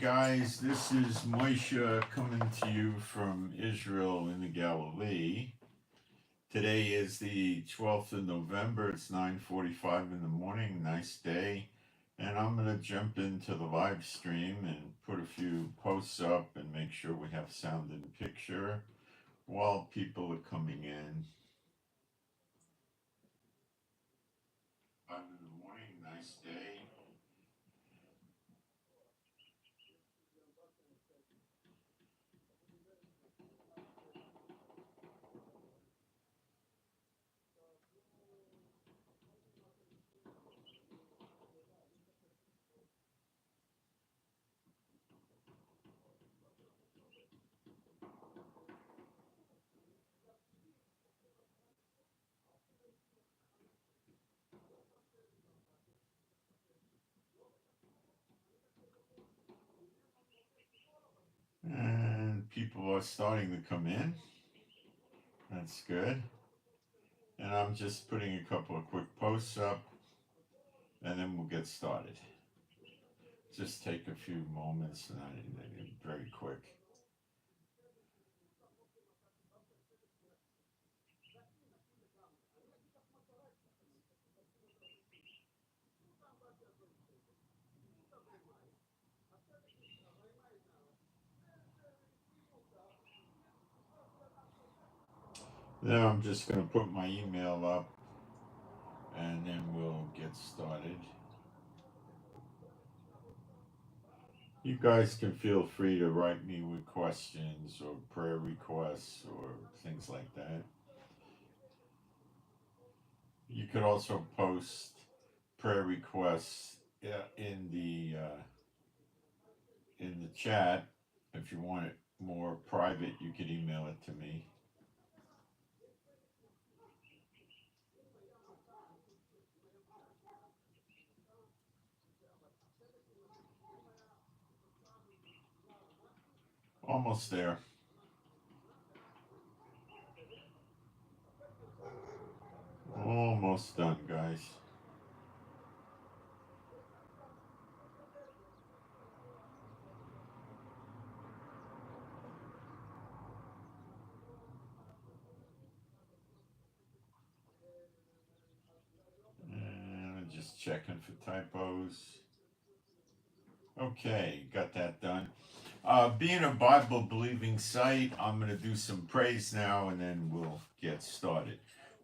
guys, this is Moshe coming to you from Israel in the Galilee. Today is the 12th of November. It's 9:45 in the morning. Nice day. And I'm going to jump into the live stream and put a few posts up and make sure we have sound and picture while people are coming in. 5 in the morning. Nice day. And people are starting to come in. That's good. And I'm just putting a couple of quick posts up and then we'll get started. Just take a few moments and very quick. Now I'm just going to put my email up and then we'll get started. You guys can feel free to write me with questions or prayer requests or things like that. You could also post prayer requests in the chat. If you want it more private, you could email it to me. Almost there. Almost done, guys. And I'm just checking for typos. Okay, got that done. Being a Bible believing site, I'm going to do some praise now and then we'll get started.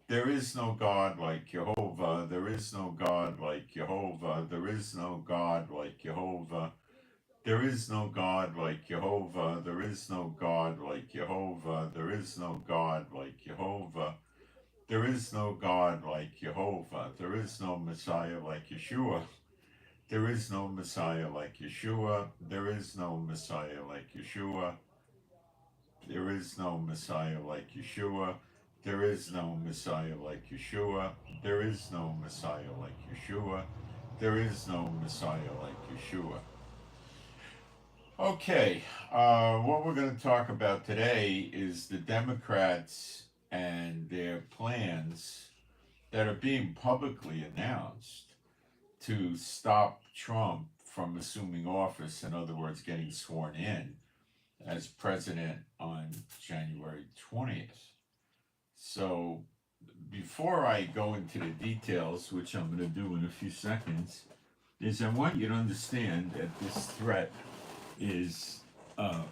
There is no God like Jehovah. There is no God like Jehovah. There is no God like Jehovah. There is no God like Jehovah. There is no God like Jehovah. There is no God like Jehovah. There is no God like Jehovah. There is no Messiah like Yeshua. There is no Messiah like Yeshua. There is no Messiah like Yeshua. There is no Messiah like Yeshua. There is no Messiah like Yeshua. There is no Messiah like Yeshua. There is no Messiah like Yeshua. Okay, what we're going to talk about today is the Democrats and their plans that are being publicly announced to stop Trump from assuming office, in other words, getting sworn in as president on January 20th. So before I go into the details, which I'm going to do in a few seconds, is I want you to understand that this threat is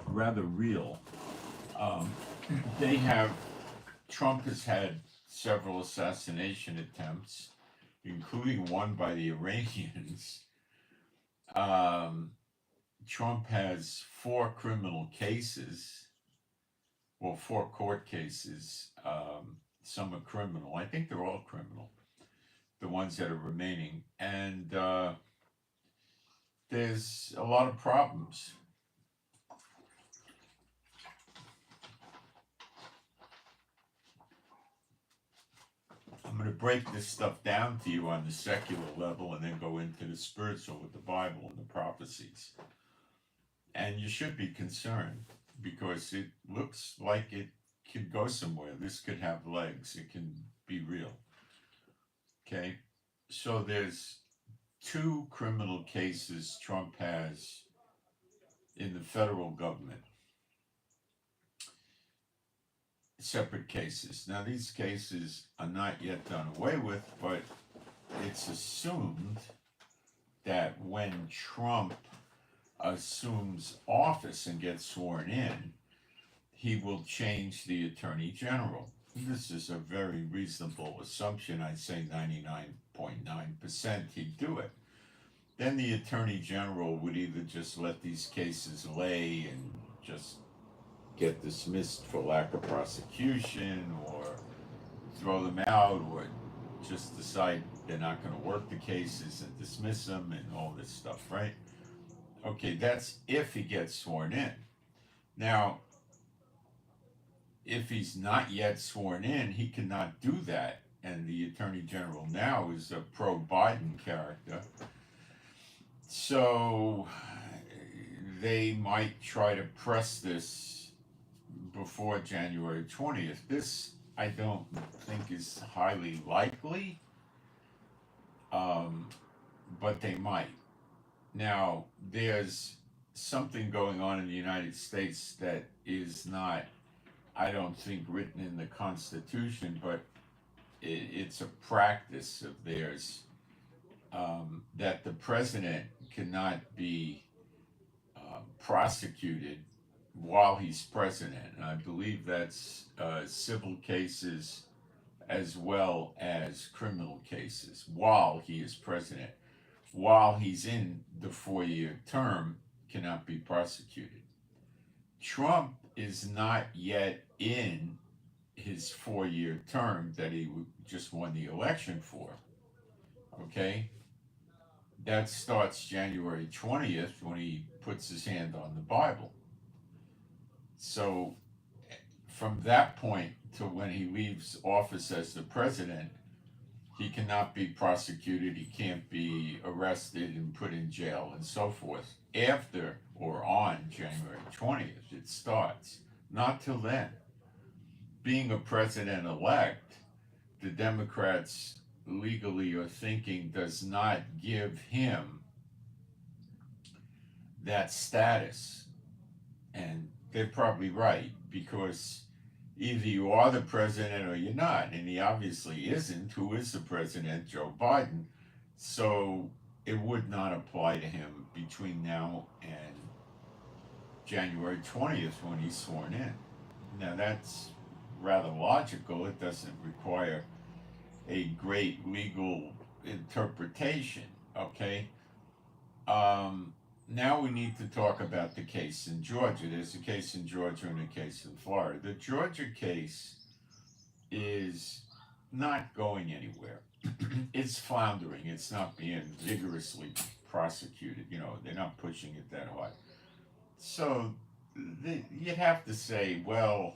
rather real. Trump has had several assassination attempts, including one by the Iranians. Trump has 4 criminal cases, well, 4 court cases. Some are criminal. I think they're all criminal, the ones that are remaining. And there's a lot of problems. I'm going to break this stuff down to you on the secular level and then go into the spiritual with the Bible and the prophecies. And you should be concerned because it looks like it could go somewhere. This could have legs. It can be real. Okay? So there's 2 criminal cases Trump has in the federal government. Separate cases. Now, these cases are not yet done away with, but it's assumed that when Trump assumes office and gets sworn in, he will change the Attorney General. This is a very reasonable assumption. I'd say 99.9% he'd do it. Then the Attorney General would either just let these cases lay and just get dismissed for lack of prosecution, or throw them out, or just decide they're not going to work the cases and dismiss them and all this stuff, right? Okay, that's if he gets sworn in. Now, if he's not yet sworn in, he cannot do that. And the Attorney General now is a pro-Biden character. So they might try to press this before January 20th. This, I don't think, is highly likely, but they might. Now, there's something going on in the United States that is not, I don't think, written in the Constitution, but it's a practice of theirs, that the president cannot be prosecuted while he's president. And I believe that's civil cases as well as criminal cases while he is president. While he's in the 4-year term, cannot be prosecuted. Trump is not yet in his 4-year term that he just won the election for. Okay? That starts January 20th when he puts his hand on the Bible. So from that point to when he leaves office as the president, he cannot be prosecuted, he can't be arrested and put in jail and so forth. After or on January 20th, it starts. Not till then. Being a president-elect, the Democrats legally are thinking does not give him that status. And they're probably right, because either you are the president or you're not, and he obviously isn't. Who is the president? Joe Biden. So it would not apply to him between now and January 20th when he's sworn in. Now that's rather logical. It doesn't require a great legal interpretation, okay? Now we need to talk about the case in Georgia. There's a case in Georgia and a case in Florida. The Georgia case is not going anywhere. It's floundering. It's not being vigorously prosecuted. You know, they're not pushing it that hard. So you'd have to say, well,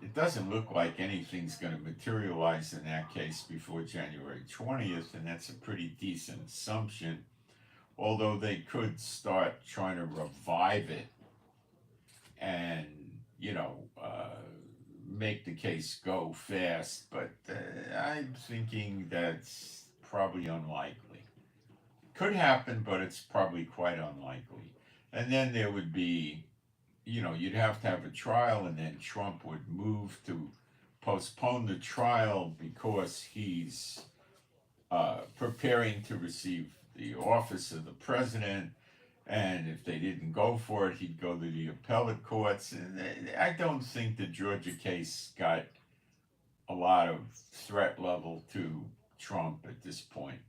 it doesn't look like anything's going to materialize in that case before January 20th, and that's a pretty decent assumption. Although they could start trying to revive it and, make the case go fast, but I'm thinking that's probably unlikely. Could happen, but it's probably quite unlikely. And then there would be, you'd have to have a trial, and then Trump would move to postpone the trial because he's preparing to receive the office of the president, and if they didn't go for it, he'd go to the appellate courts. And I don't think the Georgia case got a lot of threat level to Trump at this point.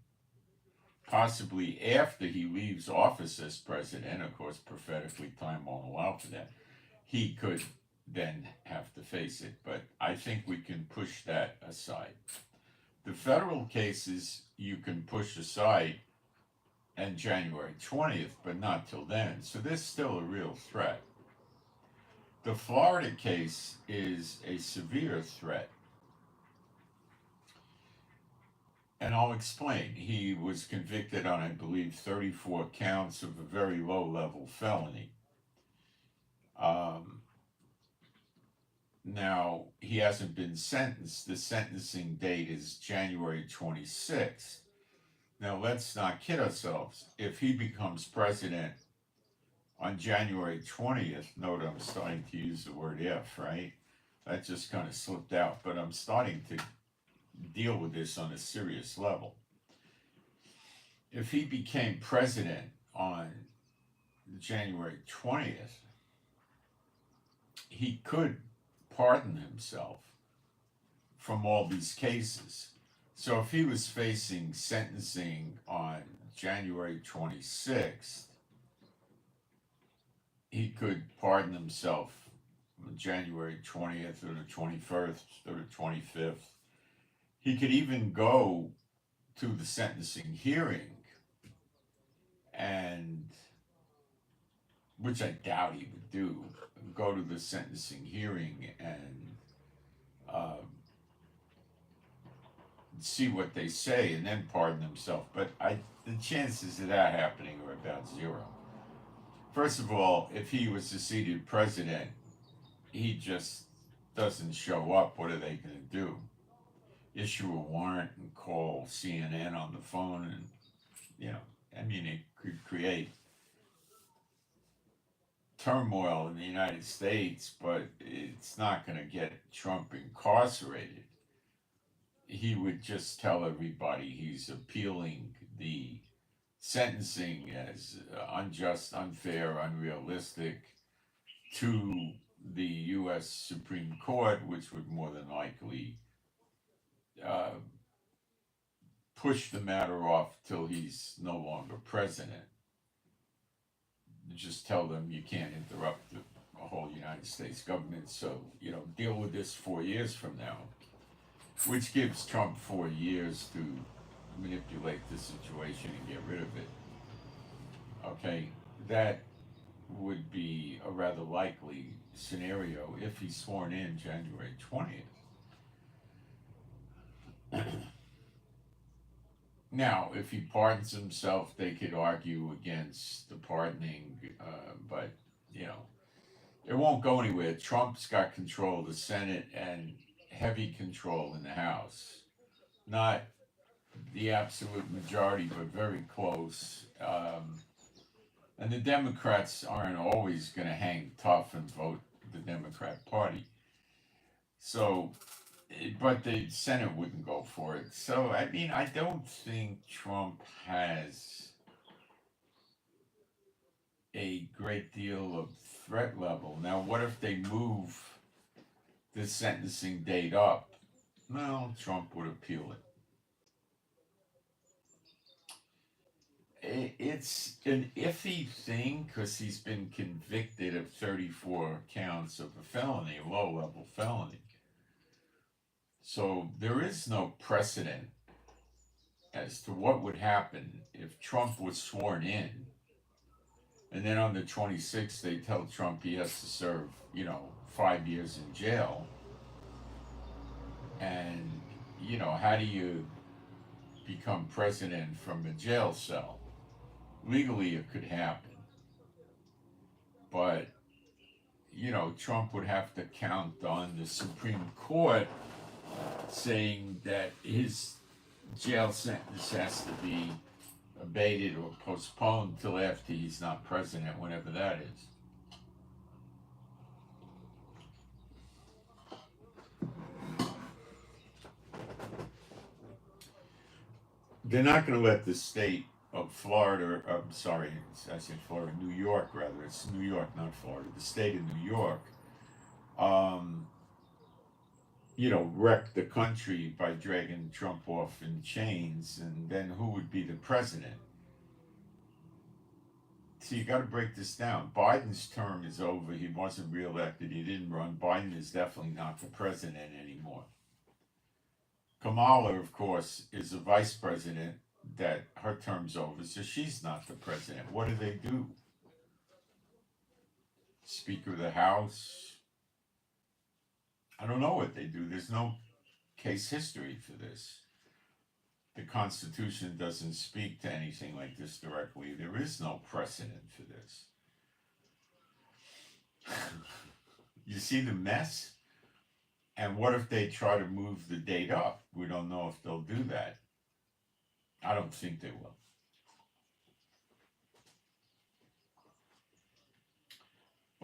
Possibly after he leaves office as president, of course, prophetically, time won't allow for that, he could then have to face it. But I think we can push that aside. The federal cases you can push aside and January 20th, but not till then. So there's still a real threat. The Florida case is a severe threat. And I'll explain. He was convicted on, I believe, 34 counts of a very low-level felony. Now, he hasn't been sentenced. The sentencing date is January 26th. Now, let's not kid ourselves. If he becomes president on January 20th, note I'm starting to use the word if, right? That just kind of slipped out, but I'm starting to deal with this on a serious level. If he became president on January 20th, he could pardon himself from all these cases. So if he was facing sentencing on January 26th, he could pardon himself on January 20th or the 21st or the 25th. He could even go to the sentencing hearing, and which I doubt he would do, go to the sentencing hearing and see what they say and then pardon himself. But the chances of that happening are about zero. First of all, if he was the seated president, he just doesn't show up. What are they going to do? Issue a warrant and call CNN on the phone, and I mean, it could create turmoil in the United States, but it's not going to get Trump incarcerated. He would just tell everybody he's appealing the sentencing as unjust, unfair, unrealistic to the U.S. Supreme Court, which would more than likely push the matter off till he's no longer president. Just tell them you can't interrupt the whole United States government, so deal with this 4 years from now, which gives Trump 4 years to manipulate the situation and get rid of it. Okay, that would be a rather likely scenario if he's sworn in January 20th. Now, if he pardons himself, they could argue against the pardoning, but it won't go anywhere. Trump's got control of the Senate and heavy control in the House. Not the absolute majority, but very close. And the Democrats aren't always going to hang tough and vote the Democrat Party. So, but the Senate wouldn't go for it. So, I mean, I don't think Trump has a great deal of threat level. Now, what if they move the sentencing date up? Well, Trump would appeal it. It's an iffy thing because he's been convicted of 34 counts of a felony, a low-level felony. So there is no precedent as to what would happen if Trump was sworn in, and then on the 26th they tell Trump he has to serve, 5 years in jail. And, how do you become president from a jail cell? Legally, it could happen. But, Trump would have to count on the Supreme Court saying that his jail sentence has to be abated or postponed until after he's not president, whenever that is. They're not going to let the state of Florida, I said Florida, New York rather, it's New York, not Florida, the state of New York, wreck the country by dragging Trump off in chains, and then who would be the president? So you got to break this down. Biden's term is over. He wasn't reelected. He didn't run. Biden is definitely not the president anymore. Kamala, of course, is a vice president that her term's over, so she's not the president. What do? Speaker of the House? I don't know what they do. There's no case history for this. The Constitution doesn't speak to anything like this directly. There is no precedent for this. You see the mess? And what if they try to move the date up? We don't know if they'll do that. I don't think they will.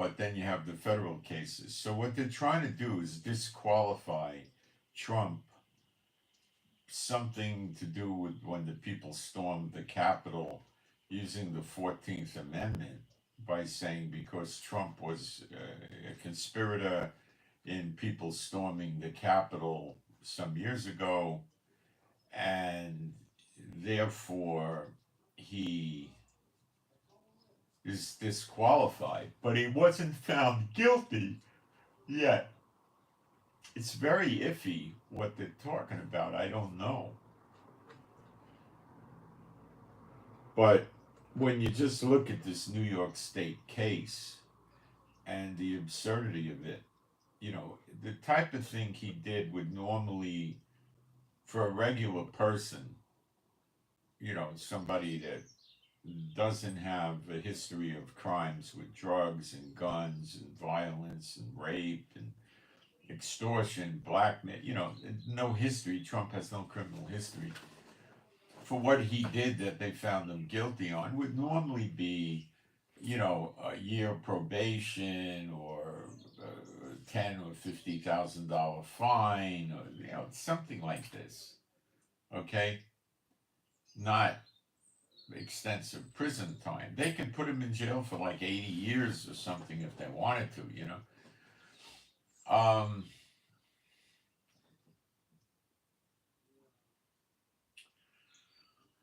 but then you have the federal cases. So what they're trying to do is disqualify Trump, something to do with when the people stormed the Capitol using the 14th Amendment, by saying because Trump was a conspirator in people storming the Capitol some years ago, and therefore he is disqualified. But he wasn't found guilty yet. It's very iffy what they're talking about. I don't know. But when you just look at this New York State case and the absurdity of it, you know, the type of thing he did would normally, for a regular person, you know, somebody that doesn't have a history of crimes with drugs and guns and violence and rape and extortion, blackmail, you know, no history. Trump has no criminal history. For what he did that they found him guilty on would normally be, you know, a year probation or $10,000 or $50,000 fine, or you know, something like this. Okay, not extensive prison time. They can put him in jail for like 80 years or something if they wanted to, you know.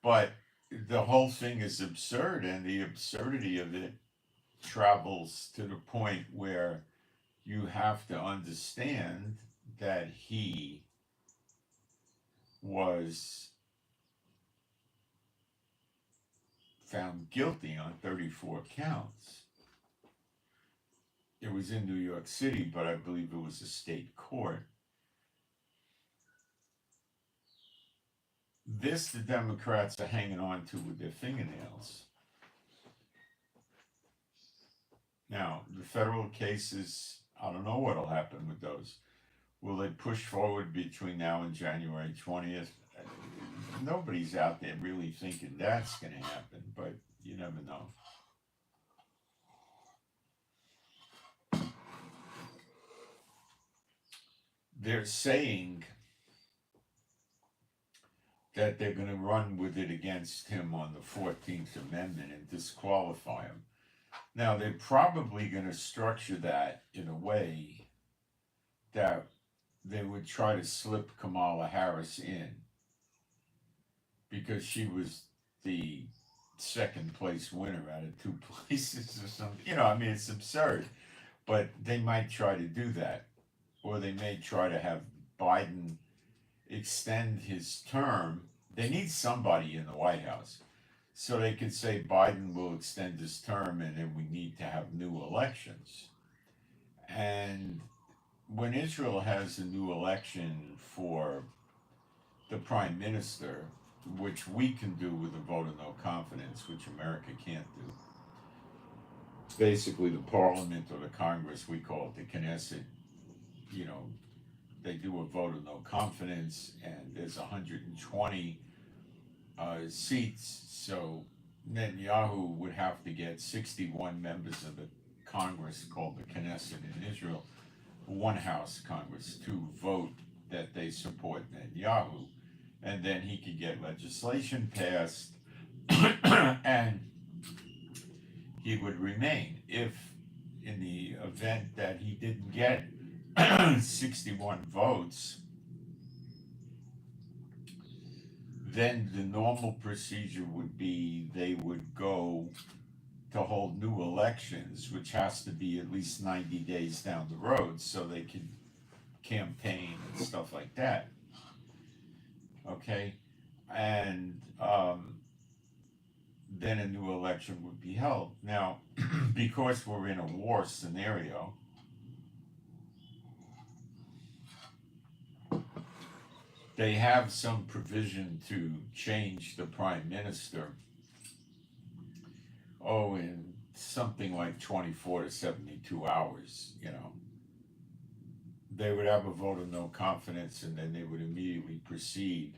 But the whole thing is absurd, and the absurdity of it travels to the point where you have to understand that he was found guilty on 34 counts. It was in New York City, but I believe it was a state court. This the Democrats are hanging on to with their fingernails. Now, the federal cases, I don't know what'll happen with those. Will they push forward between now and January 20th? Nobody's out there really thinking that's going to happen, but you never know. They're saying that they're going to run with it against him on the 14th Amendment and disqualify him. Now, they're probably going to structure that in a way that they would try to slip Kamala Harris in, because she was the second place winner out of two places or something. You know, I mean, it's absurd, but they might try to do that. Or they may try to have Biden extend his term. They need somebody in the White House. So they could say Biden will extend his term and then we need to have new elections. And when Israel has a new election for the prime minister, which we can do with a vote of no confidence, which America can't do. Basically, the parliament or the Congress, we call it the Knesset, you know, they do a vote of no confidence, and there's 120 seats, so Netanyahu would have to get 61 members of the Congress, called the Knesset in Israel, one house Congress, to vote that they support Netanyahu, and then he could get legislation passed, and he would remain. If in the event that he didn't get 61 votes, then the normal procedure would be they would go to hold new elections, which has to be at least 90 days down the road so they can campaign and stuff like that. Okay? And then a new election would be held. Now, because we're in a war scenario, they have some provision to change the prime minister, in something like 24 to 72 hours, you know. They would have a vote of no confidence, and then they would immediately proceed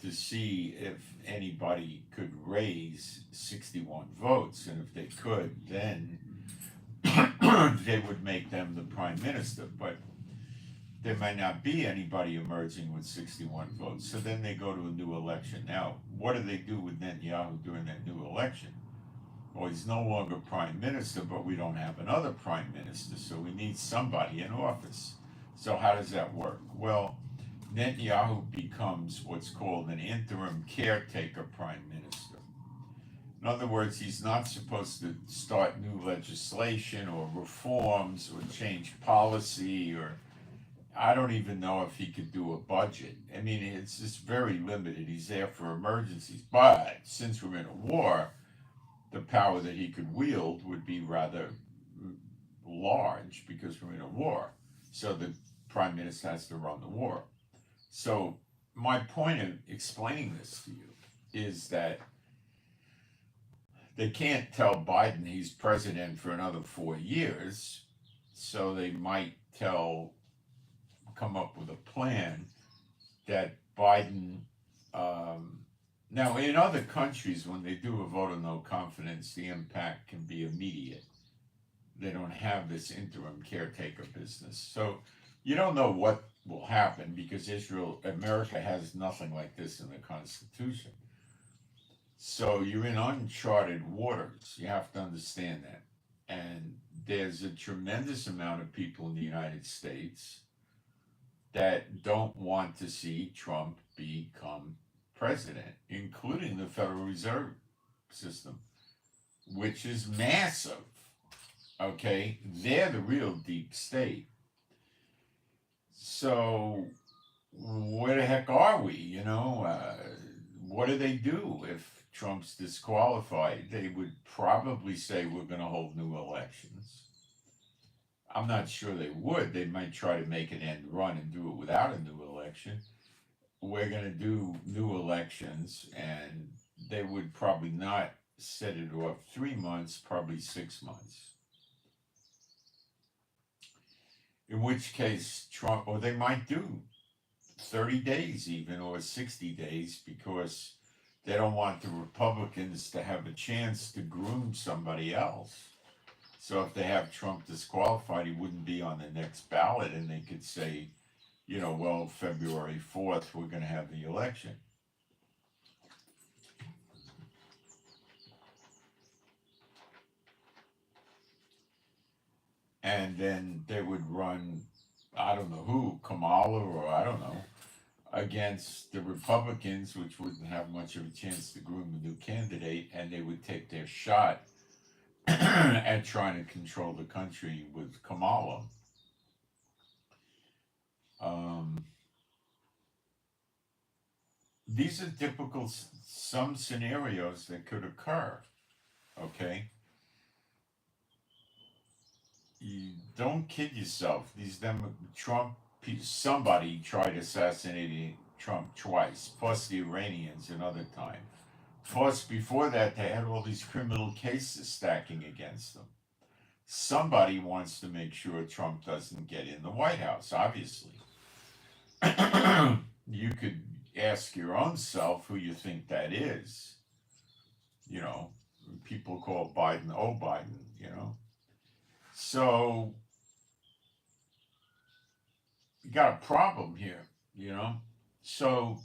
to see if anybody could raise 61 votes. And if they could, then they would make them the prime minister. But there might not be anybody emerging with 61 votes. So then they go to a new election. Now, what do they do with Netanyahu during that new election? Well, he's no longer prime minister, but we don't have another prime minister, so we need somebody in office. So how does that work? Well, Netanyahu becomes what's called an interim caretaker prime minister. In other words, he's not supposed to start new legislation or reforms or change policy, or I don't even know if he could do a budget. I mean, it's just very limited. He's there for emergencies. But since we're in a war, the power that he could wield would be rather large because we're in a war. So the prime minister has to run the war. So my point of explaining this to you is that they can't tell Biden he's president for another 4 years. So they might come up with a plan that Biden, now in other countries, when they do a vote of no confidence, the impact can be immediate. They don't have this interim caretaker business. So you don't know what will happen because America has nothing like this in the Constitution. So you're in uncharted waters. You have to understand that. And there's a tremendous amount of people in the United States that don't want to see Trump become president, including the Federal Reserve System, which is massive. Okay, they're the real deep state. So where the heck are we? You know, what do they do if Trump's disqualified? They would probably say we're going to hold new elections. I'm not sure they would. They might try to make an end run and do it without a new election. We're going to do new elections, and they would probably not set it off 3 months, probably 6 months. In which case, Trump, or they might do 30 days even, or 60 days, because they don't want the Republicans to have a chance to groom somebody else. So if they have Trump disqualified, he wouldn't be on the next ballot, and they could say, you know, well, February 4th, we're going to have the election. And then they would run, I don't know who, Kamala or I don't know, against the Republicans, which wouldn't have much of a chance to groom a new candidate, and they would take their shot at trying to control the country with Kamala. These are typical, some scenarios that could occur, okay? You don't kid yourself. Somebody tried assassinating Trump twice, plus the Iranians another time. Plus, before that, they had all these criminal cases stacking against them. Somebody wants to make sure Trump doesn't get in the White House, obviously. You could ask your own self who you think that is. You know, people call Biden, oh, Biden, you know. So, you got a problem here, you know. So,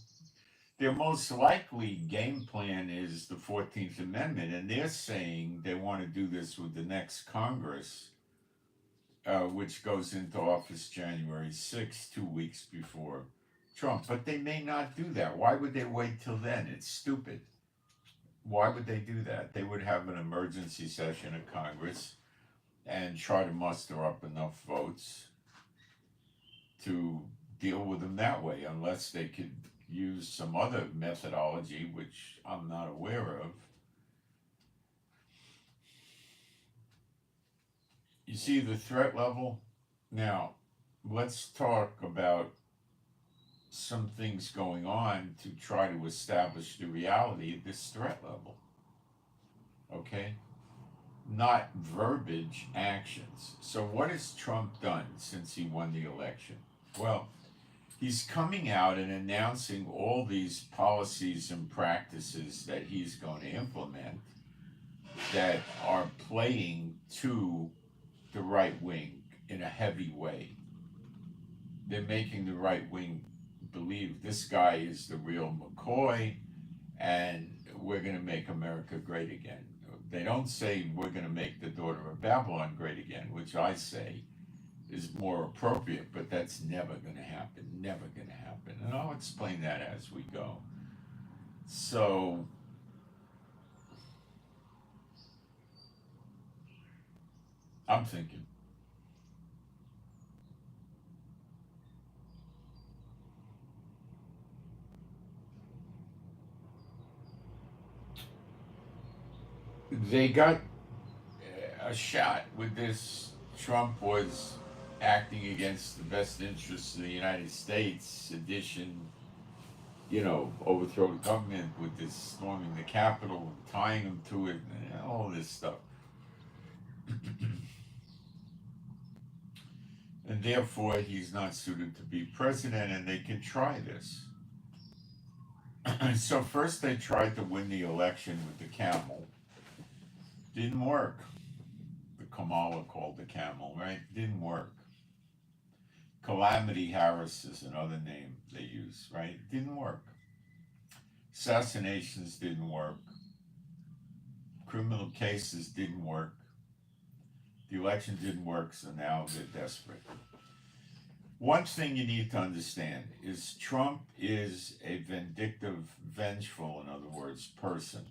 their most likely game plan is the 14th Amendment, and they're saying they want to do this with the next Congress, which goes into office January 6th, 2 weeks before Trump. But they may not do that. Why would they wait till then? It's stupid. Why would they do that? They would have an emergency session of Congress and try to muster up enough votes to deal with them that way, unless they could use some other methodology, which I'm not aware of. You see the threat level? Now, let's talk about some things going on to try to establish the reality of this threat level. Okay? Not verbiage, actions. So what has Trump done since he won the election? Well, he's coming out and announcing all these policies and practices that he's going to implement that are playing to the right wing in a heavy way. They're making the right wing believe this guy is the real McCoy and we're going to make America great again. They don't say we're going to make the daughter of Babylon great again, which I say is more appropriate, but that's never going to happen. Never going to happen. And I'll explain that as we go. So, I'm thinking. They got a shot with this. Trump was acting against the best interests of the United States, sedition, overthrow the government with this storming the Capitol, tying them to it, and all this stuff. And therefore, he's not suited to be president, and they can try this. So, first, they tried to win the election with the camel. Didn't work. The Kamala called the camel, right? Didn't work. Calamity Harris is another name they use, right? Didn't work. Assassinations didn't work. Criminal cases didn't work. The election didn't work, so now they're desperate. One thing you need to understand is Trump is a vindictive, vengeful, in other words, person.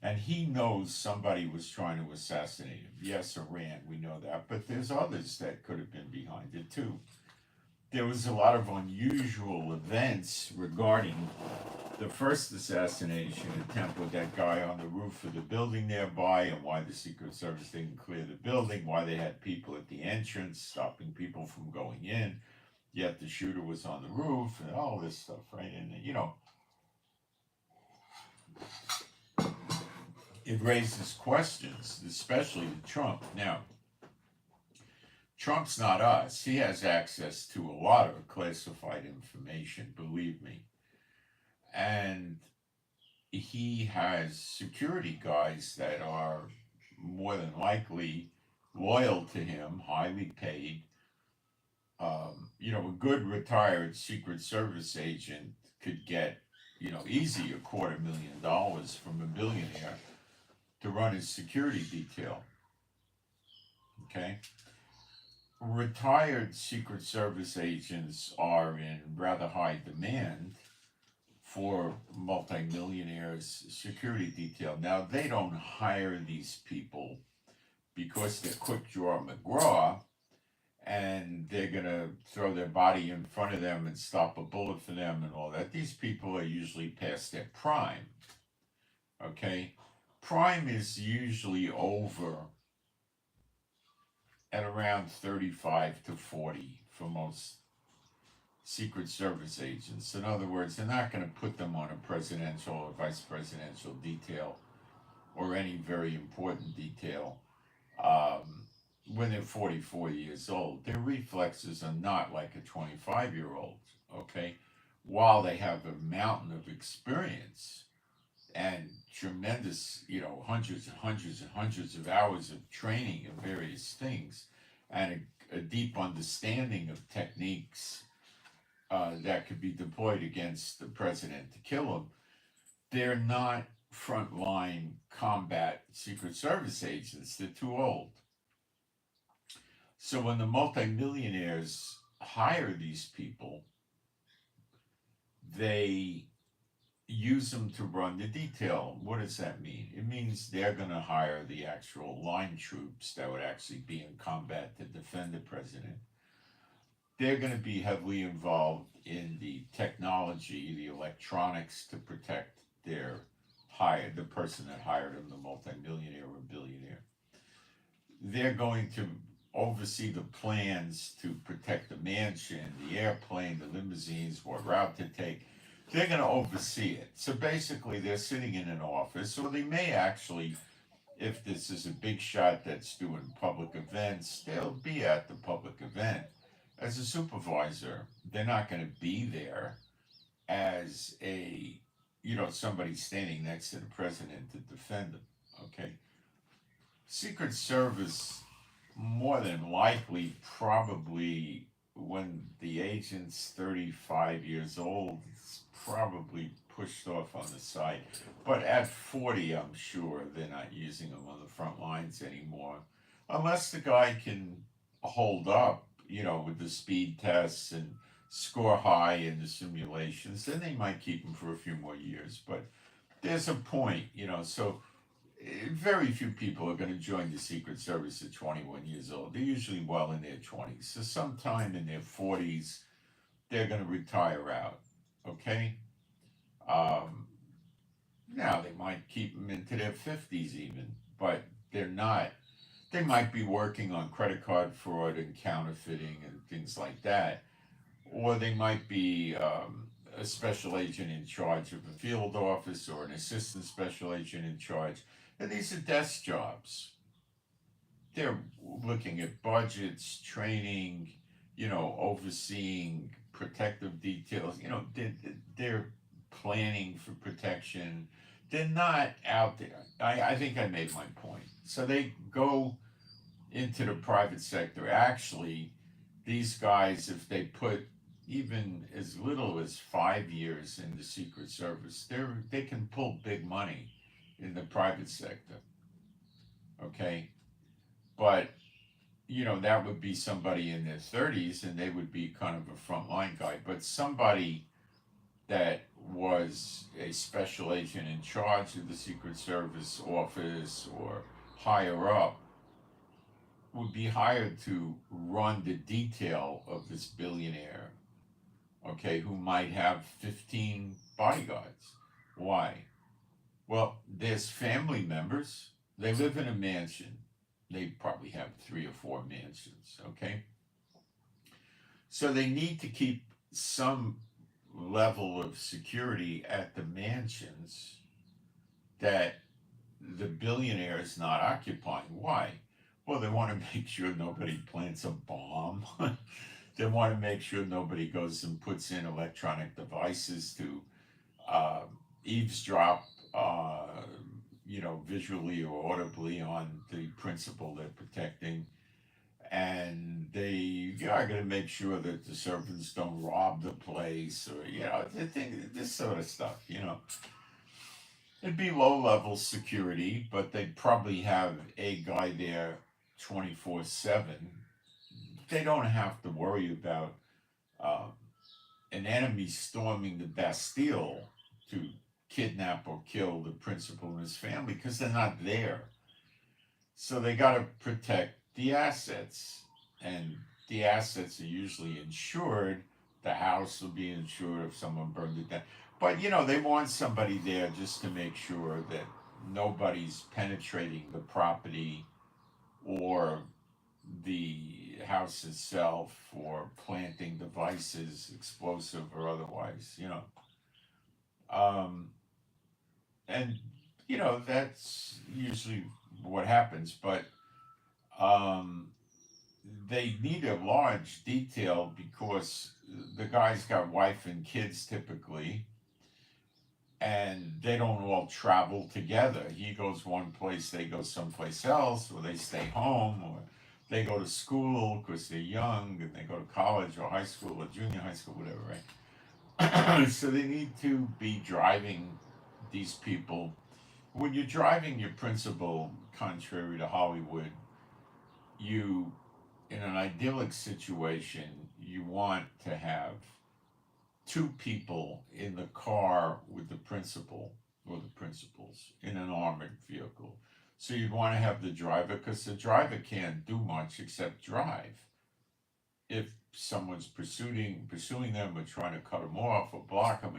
And he knows somebody was trying to assassinate him. Yes, Iran, we know that, but there's others that could have been behind it too. There was a lot of unusual events regarding the first assassination attempt with that guy on the roof of the building nearby, and why the Secret Service didn't clear the building, why they had people at the entrance stopping people from going in, yet the shooter was on the roof, and all this stuff, right? And, it raises questions, especially to Trump. Now, Trump's not us. He has access to a lot of classified information, believe me. And he has security guys that are more than likely loyal to him, highly paid. A good retired Secret Service agent could get, easy $250,000 from a billionaire to run his security detail. Okay? Retired Secret Service agents are in rather high demand for multimillionaires' security detail. Now, they don't hire these people because they're quick draw McGraw and they're going to throw their body in front of them and stop a bullet for them and all that. These people are usually past their prime. Okay? Prime is usually over at around 35 to 40 for most Secret Service agents. In other words, they're not going to put them on a presidential or vice presidential detail or any very important detail when they're 44 years old. Their reflexes are not like a 25-year-old, okay? While they have a mountain of experience and tremendous, hundreds and hundreds and hundreds of hours of training in various things and a deep understanding of techniques that could be deployed against the president to kill him, they're not frontline combat Secret Service agents. They're too old. So when the multimillionaires hire these people, they use them to run the detail. What does that mean? It means they're going to hire the actual line troops that would actually be in combat to defend the president. They're going to be heavily involved in the technology, the electronics to protect the person that hired them, the multimillionaire or billionaire. They're going to oversee the plans to protect the mansion, the airplane, the limousines, what route to take. They're going to oversee it. So basically, they're sitting in an office, or they may actually, if this is a big shot that's doing public events, they'll be at the public event as a supervisor. They're not going to be there as somebody standing next to the president to defend them. Okay. Secret Service more than likely, probably when the agent's 35 years old, it's probably pushed off on the side. But at 40, I'm sure they're not using them on the front lines anymore. Unless the guy can hold up, with the speed tests and score high in the simulations, then they might keep him for a few more years. But there's a point, so very few people are going to join the Secret Service at 21 years old. They're usually well in their 20s. So sometime in their 40s, they're going to retire out. Okay? Um, Now, they might keep them into their 50s even, but they're not. They might be working on credit card fraud and counterfeiting and things like that. Or they might be a special agent in charge of a field office or an assistant special agent in charge. And these are desk jobs. They're looking at budgets, training, overseeing protective details. They're planning for protection. They're not out there. I think I made my point. So they go into the private sector. Actually, these guys, if they put even as little as 5 years in the Secret Service, they can pull big money in the private sector. Okay, but that would be somebody in their 30s, and they would be kind of a frontline guy. But somebody that was a special agent in charge of the Secret Service office or higher up would be hired to run the detail of this billionaire, okay, who might have 15 bodyguards. Why? Well, there's family members. They live in a mansion. They probably have 3 or 4 mansions, okay? So they need to keep some level of security at the mansions that the billionaire is not occupying. Why? Well, they want to make sure nobody plants a bomb. They want to make sure nobody goes and puts in electronic devices to uh, eavesdrop, visually or audibly on the principal they're protecting. And they are going to make sure that the servants don't rob the place or, this sort of stuff. It'd be low level security, but they'd probably have a guy there 24/7. They don't have to worry about uh, an enemy storming the Bastille to kidnap or kill the principal and his family because they're not there. So they got to protect the assets, and the assets are usually insured. The house will be insured if someone burned it down. But they want somebody there just to make sure that nobody's penetrating the property or the house itself or planting devices, explosive or otherwise. Um, and that's usually what happens. But um, they need a large detail because the guy's got wife and kids typically, and they don't all travel together. He goes one place, they go someplace else, or they stay home, or they go to school because they're young, and they go to college or high school or junior high school, whatever, right? So they need to be driving these people. When you're driving your principal, contrary to Hollywood, you, in an idyllic situation, you want to have 2 people in the car with the principal or the principals in an armored vehicle. So you'd want to have the driver because the driver can't do much except drive. If someone's pursuing them or trying to cut them off or block them,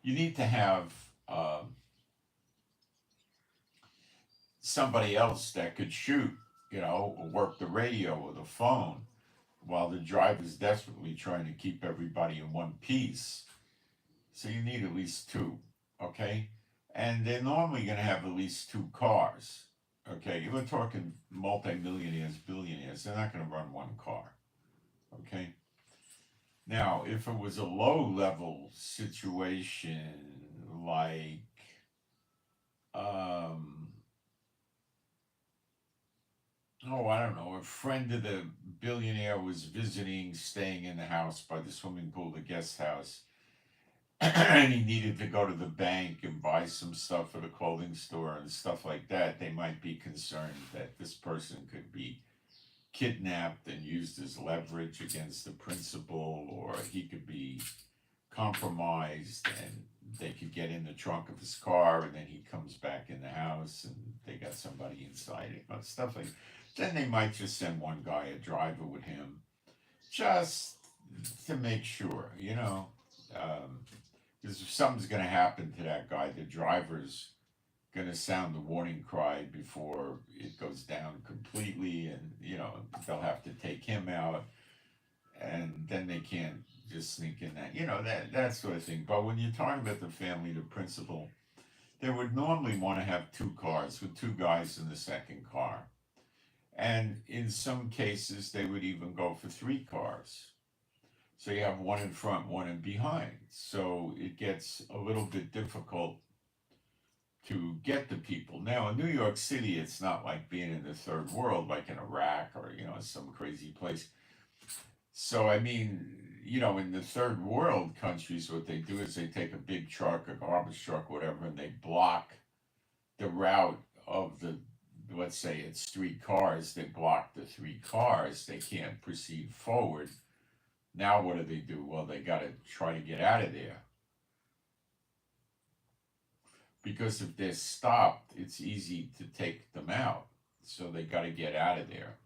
you need to have somebody else that could shoot, or work the radio or the phone while the driver's desperately trying to keep everybody in one piece. So you need at least 2, okay? And they're normally going to have at least 2 cars, okay? We're talking multimillionaires, billionaires. They're not going to run one car, okay? Now, if it was a low level situation like um, oh, I don't know, a friend of the billionaire was visiting, staying in the house by the swimming pool, the guest house, and he needed to go to the bank and buy some stuff at a clothing store and stuff like that. They might be concerned that this person could be kidnapped and used as leverage against the principal, or he could be compromised and they could get in the trunk of his car and then he comes back in the house and they got somebody inside it, stuff like that. Then they might just send one guy, a driver with him, just to make sure, because if something's going to happen to that guy, the driver's going to sound the warning cry before it goes down completely, and they'll have to take him out, and then they can't just sneak in that sort of thing. But when you're talking about the family, the principal, they would normally want to have two cars with two guys in the second car, and in some cases they would even go for three cars. So you have one in front, one in behind. So it gets a little bit difficult to get the people. Now in New York City, it's not like being in the third world, like in Iraq or some crazy place. So I mean, in the third world countries, what they do is they take a big truck, a garbage truck, whatever, and they block the route of the. Let's say it's three cars. They block the three cars. They can't proceed forward. Now what do? Well, they got to try to get out of there. Because if they're stopped, it's easy to take them out. So they got to get out of there.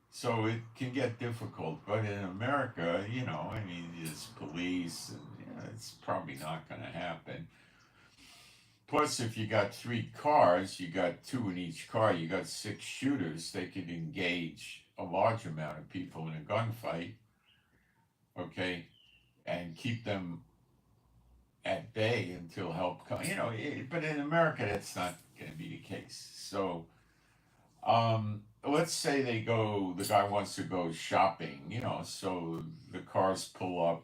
So it can get difficult. But in America, I mean, there's police, and it's probably not going to happen. Plus, if you got three cars, you got two in each car, you got six shooters, they could engage a large amount of people in a gunfight, okay, and keep them at bay until help comes. But in America, that's not going to be the case. So, let's say the guy wants to go shopping, so the cars pull up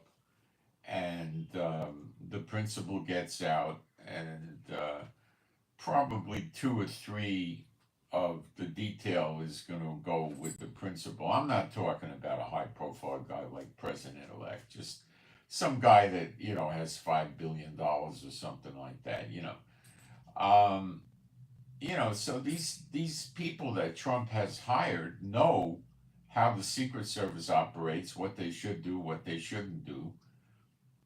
and the principal gets out and probably two or three of the detail is going to go with the principal. I'm not talking about a high profile guy like President elect, just some guy that has $5 billion or something like that. Um, so these people that Trump has hired know how the Secret Service operates, what they should do, what they shouldn't do,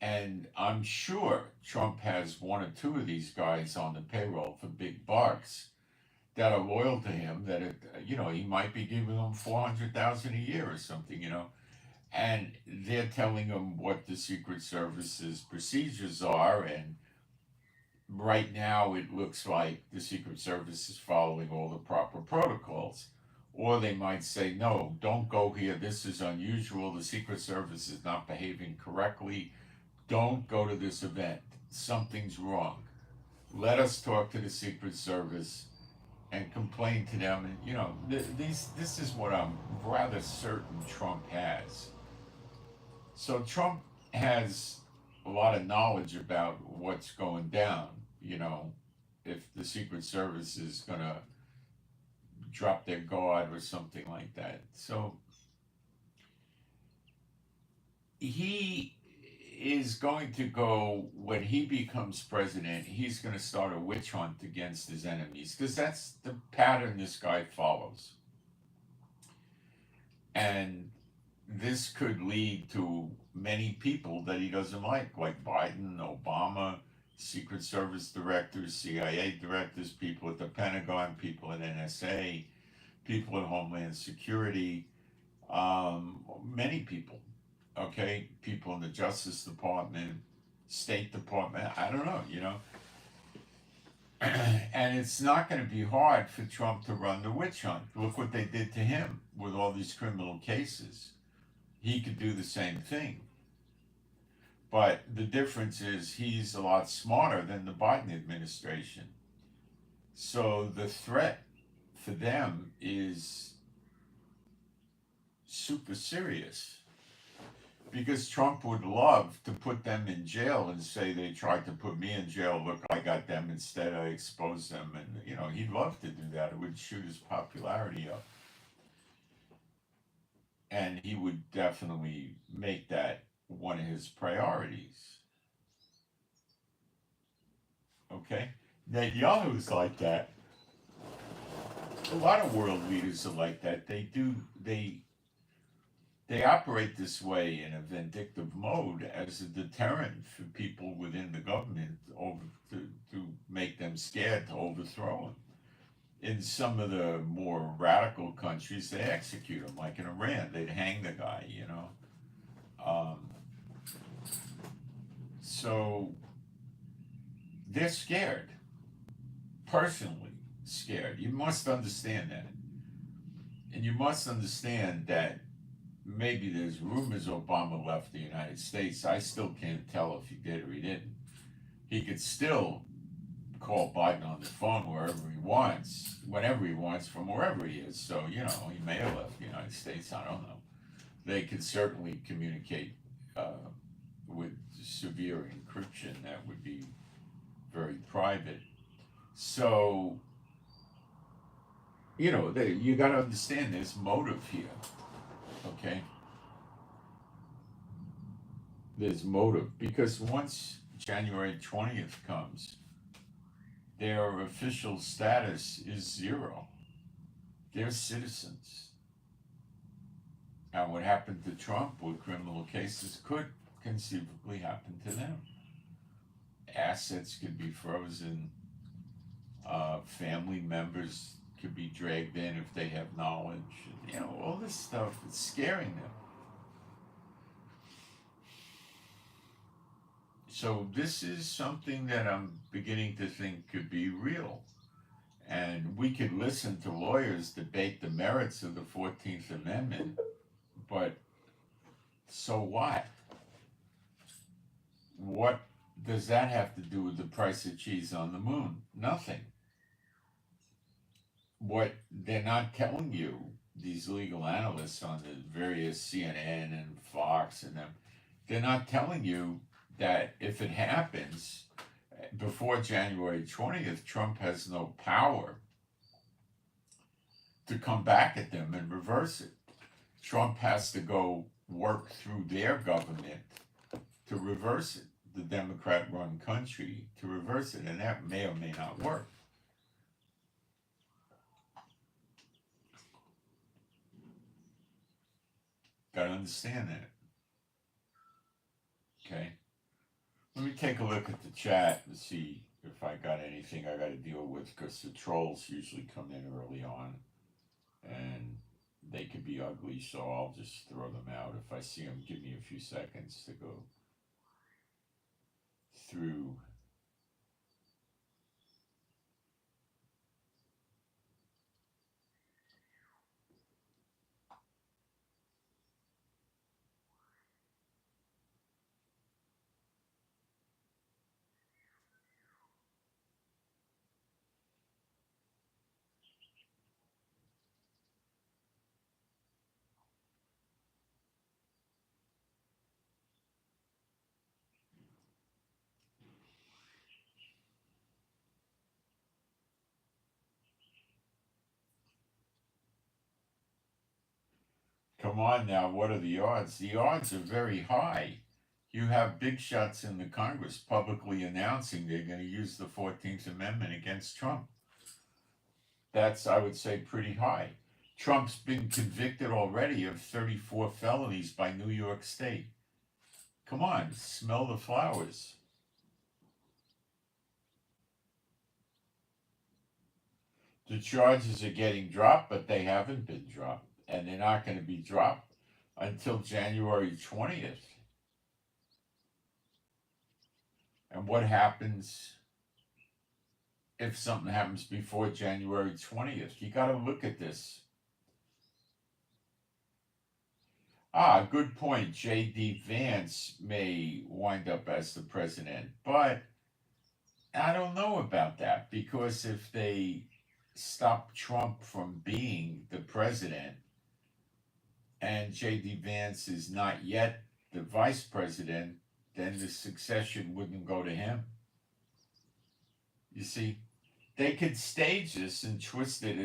and I'm sure Trump has one or two of these guys on the payroll for big bucks that are loyal to him. That he might be giving them 400,000 a year or something. And they're telling them what the Secret Service's procedures are. And right now, it looks like the Secret Service is following all the proper protocols. Or they might say, no, don't go here. This is unusual. The Secret Service is not behaving correctly. Don't go to this event. Something's wrong. Let us talk to the Secret Service and complain to them. And this is what I'm rather certain Trump has. So Trump has a lot of knowledge about what's going down. If the Secret Service is gonna drop their guard or something like that. So he is going to go, when he becomes president, he's going to start a witch hunt against his enemies, because that's the pattern this guy follows. And this could lead to many people that he doesn't like Biden, Obama, Secret Service directors, CIA directors, people at the Pentagon, people at NSA, people at Homeland Security, many people. Okay, people in the Justice Department, State Department, I don't know. And it's not going to be hard for Trump to run the witch hunt. Look what they did to him with all these criminal cases. He could do the same thing. But the difference is he's a lot smarter than the Biden administration. So the threat for them is super serious. Because Trump would love to put them in jail and say they tried to put me in jail. Look, I got them instead. I exposed them, and he'd love to do that. It would shoot his popularity up. and he would definitely make that one of his priorities. Okay? Netanyahu's like that. A lot of world leaders are like that. They operate this way in a vindictive mode as a deterrent for people within the government to make them scared to overthrow them. In some of the more radical countries, they execute them, like in Iran, they'd hang the guy, you know. So they're scared, personally scared. You must understand that. And you must understand that maybe there's rumors Obama left the United States. I still can't tell if he did or he didn't. He could still call Biden on the phone wherever he wants, whenever he wants, from wherever he is. So, you know, he may have left the United States. I don't know. They could certainly communicate with severe encryption that would be very private. So, you know, you got to understand there's motive here. Okay? There's motive. Because once January 20th comes, their official status is zero. They're citizens. And what happened to Trump with criminal cases could conceivably happen to them. Assets could be frozen. Family members could be dragged in if they have knowledge. You know, all this stuff is scaring them. So this is something that I'm beginning to think could be real. And we could listen to lawyers debate the merits of the 14th Amendment, but so what? What does that have to do with the price of cheese on the moon? Nothing. What they're not telling you, these legal analysts on the various CNN and Fox and them, they're not telling you that if it happens before January 20th, Trump has no power to come back at them and reverse it. Trump has to go work through their government to reverse it, the Democrat-run country to reverse it, and that may or may not work. Got to understand that. Okay. Let me take a look at the chat and see if I got anything I got to deal with, because the trolls usually come in early on and they could be ugly, so I'll just throw them out. If I see them, give me a few seconds to go through. Come on now, what are the odds? The odds are very high. You have big shots in the Congress publicly announcing they're going to use the 14th Amendment against Trump. That's, I would say, pretty high. Trump's been convicted already of 34 felonies by New York State. Come on, smell the flowers. The charges are getting dropped, but they haven't been dropped. And they're not going to be dropped until January 20th. And what happens if something happens before January 20th? You got to look at this. Good point. J.D. Vance may wind up as the president, but I don't know about that, because if they stop Trump from being the president and J.D. Vance is not yet the vice president, then the succession wouldn't go to him. You see, they could stage this and twist it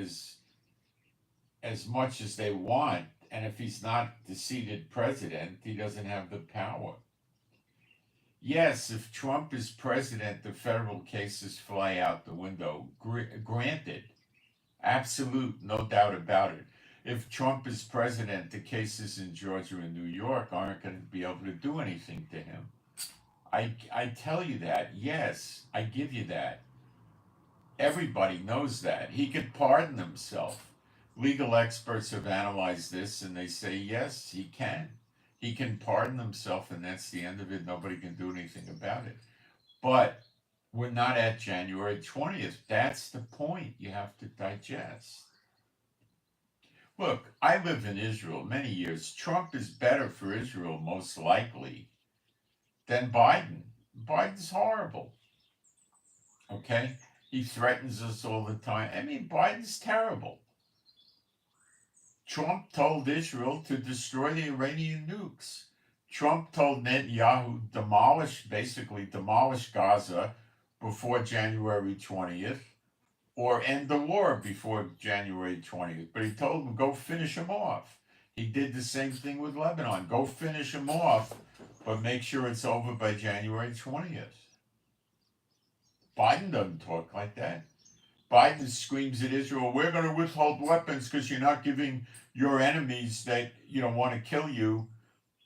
as much as they want And if he's not the seated president, he doesn't have the power. Yes, if Trump is president, the federal cases fly out the window. Granted, absolute, no doubt about it. If Trump is president, the cases in Georgia and New York aren't going to be able to do anything to him. I tell you that. Yes, I give you that. Everybody knows that. He could pardon himself. Legal experts have analyzed this and they say, yes, he can. He can pardon himself, and that's the end of it. Nobody can do anything about it. But we're not at January 20th. That's the point you have to digest. Look, I lived in Israel many years. Trump is better for Israel, most likely, than Biden. Biden's horrible. Okay? He threatens us all the time. I mean, Biden's terrible. Trump told Israel to destroy the Iranian nukes. Trump told Netanyahu basically demolish Gaza before January 20th or end the war before January 20th. But he told him, go finish him off. He did the same thing with Lebanon. Go finish him off, but make sure it's over by January 20th. Biden doesn't talk like that. Biden screams at Israel, we're going to withhold weapons because you're not giving your enemies that want to kill you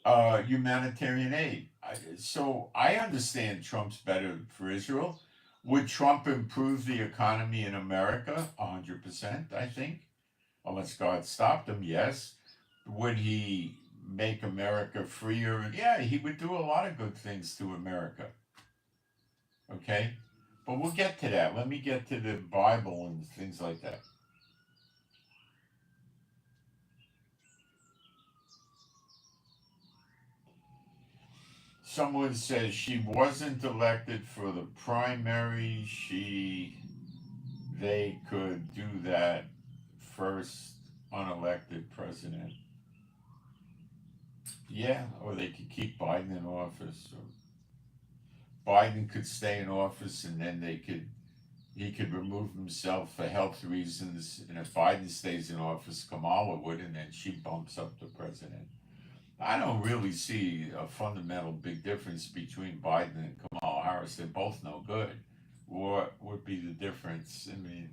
humanitarian aid. So I understand Trump's better for Israel. Would Trump improve the economy in America? 100%, I think. Unless God stopped him, yes. Would he make America freer? Yeah, he would do a lot of good things to America. Okay? But we'll get to that. Let me get to the Bible and things like that. Someone says she wasn't elected for the primary. They could do that first unelected president. Yeah, or they could keep Biden in office. Or Biden could stay in office, and then he could remove himself for health reasons. And if Biden stays in office, Kamala would, and then she bumps up the president. I don't really see a fundamental big difference between Biden and Kamala Harris. They're both no good. What would be the difference? I mean,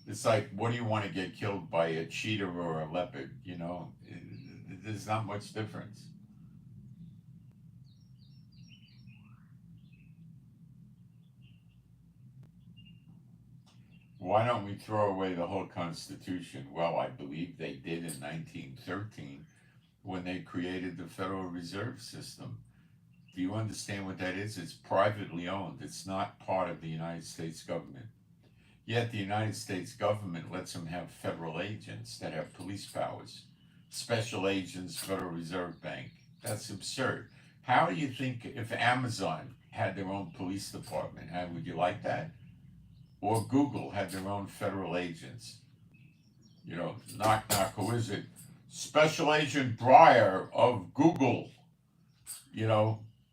it's like, what do you want to get killed by, a cheetah or a leopard? There's not much difference. Why don't we throw away the whole Constitution? Well, I believe they did in 1913 when they created the Federal Reserve System. Do you understand what that is? It's privately owned. It's not part of the United States government. Yet the United States government lets them have federal agents that have police powers. Special agents, Federal Reserve Bank. That's absurd. How do you think if Amazon had their own police department, would you like that? Or Google had their own federal agents? Knock, knock, who is it? Special Agent Breyer of Google.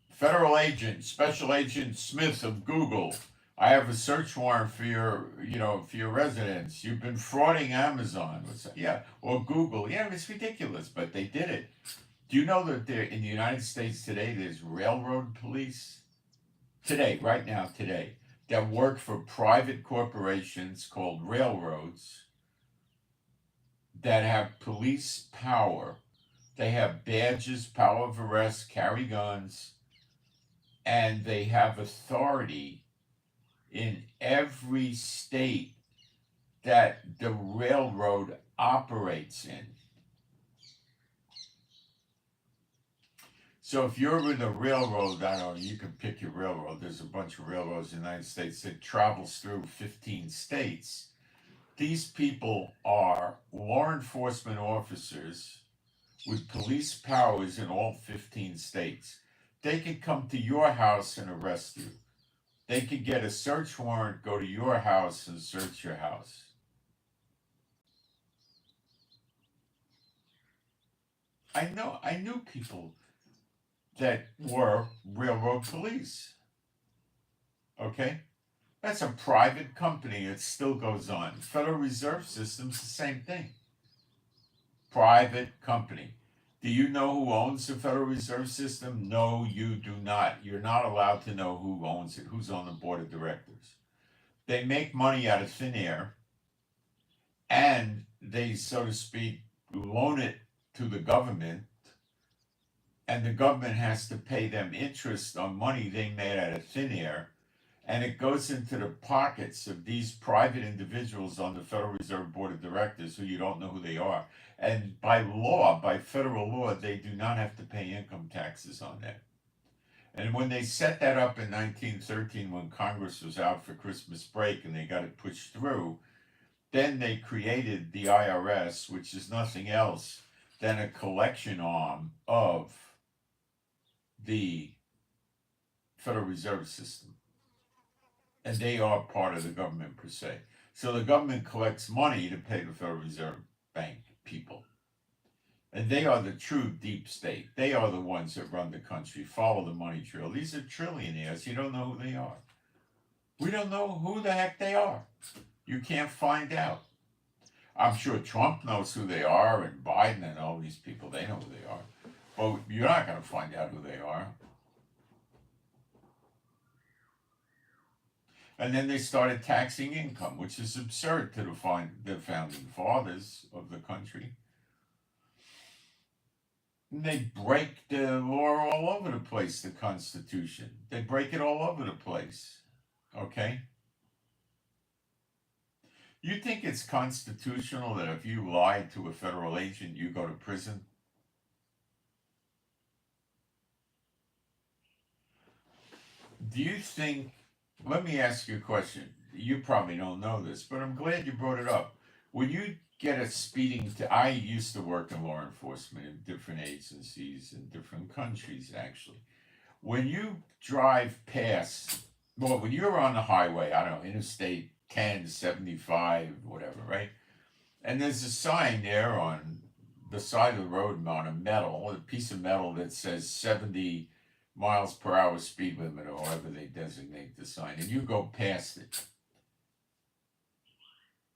Federal agent, Special Agent Smith of Google. I have a search warrant for your residence. You've been frauding Amazon. Or Google. Yeah, it's ridiculous, but they did it. Do you know that in the United States today, there's railroad police? Today, right now, today, that work for private corporations called railroads that have police power. They have badges, power of arrest, carry guns, and they have authority in every state that the railroad operates in. So if you're in a railroad, I don't know, you can pick your railroad. There's a bunch of railroads in the United States that travels through 15 states. These people are law enforcement officers with police powers in all 15 states. They could come to your house and arrest you. They could get a search warrant, go to your house and search your house. I knew people that were railroad police. Okay? That's a private company. It still goes on. Federal Reserve System's the same thing. Private company. Do you know who owns the Federal Reserve System? No, you do not. You're not allowed to know who owns it, who's on the board of directors. They make money out of thin air, and they, so to speak, loan it to the government, and the government has to pay them interest on money they made out of thin air, and it goes into the pockets of these private individuals on the Federal Reserve Board of Directors who you don't know who they are. And by law, by federal law, they do not have to pay income taxes on that. And when they set that up in 1913, when Congress was out for Christmas break and they got it pushed through, then they created the IRS, which is nothing else than a collection arm of the Federal Reserve System. And they are part of the government per se. So the government collects money to pay the Federal Reserve Bank people. And they are the true deep state. They are the ones that run the country, follow the money trail. These are trillionaires. You don't know who they are. We don't know who the heck they are. You can't find out. I'm sure Trump knows who they are, and Biden and all these people, they know who they are. But you're not going to find out who they are. And then they started taxing income, which is absurd to the founding fathers of the country. And they break the law all over the place, the Constitution. They break it all over the place. Okay? You think it's constitutional that if you lie to a federal agent, you go to prison? Do you think, let me ask you a question. You probably don't know this, but I'm glad you brought it up. When you get a speeding, I used to work in law enforcement in different agencies in different countries, actually. When you drive past, well, when you're on the highway, I don't know, Interstate 10, 75, whatever, right? And there's a sign there on the side of the road on a piece of metal that says 70 miles per hour speed limit, or however they designate the sign, and you go past it.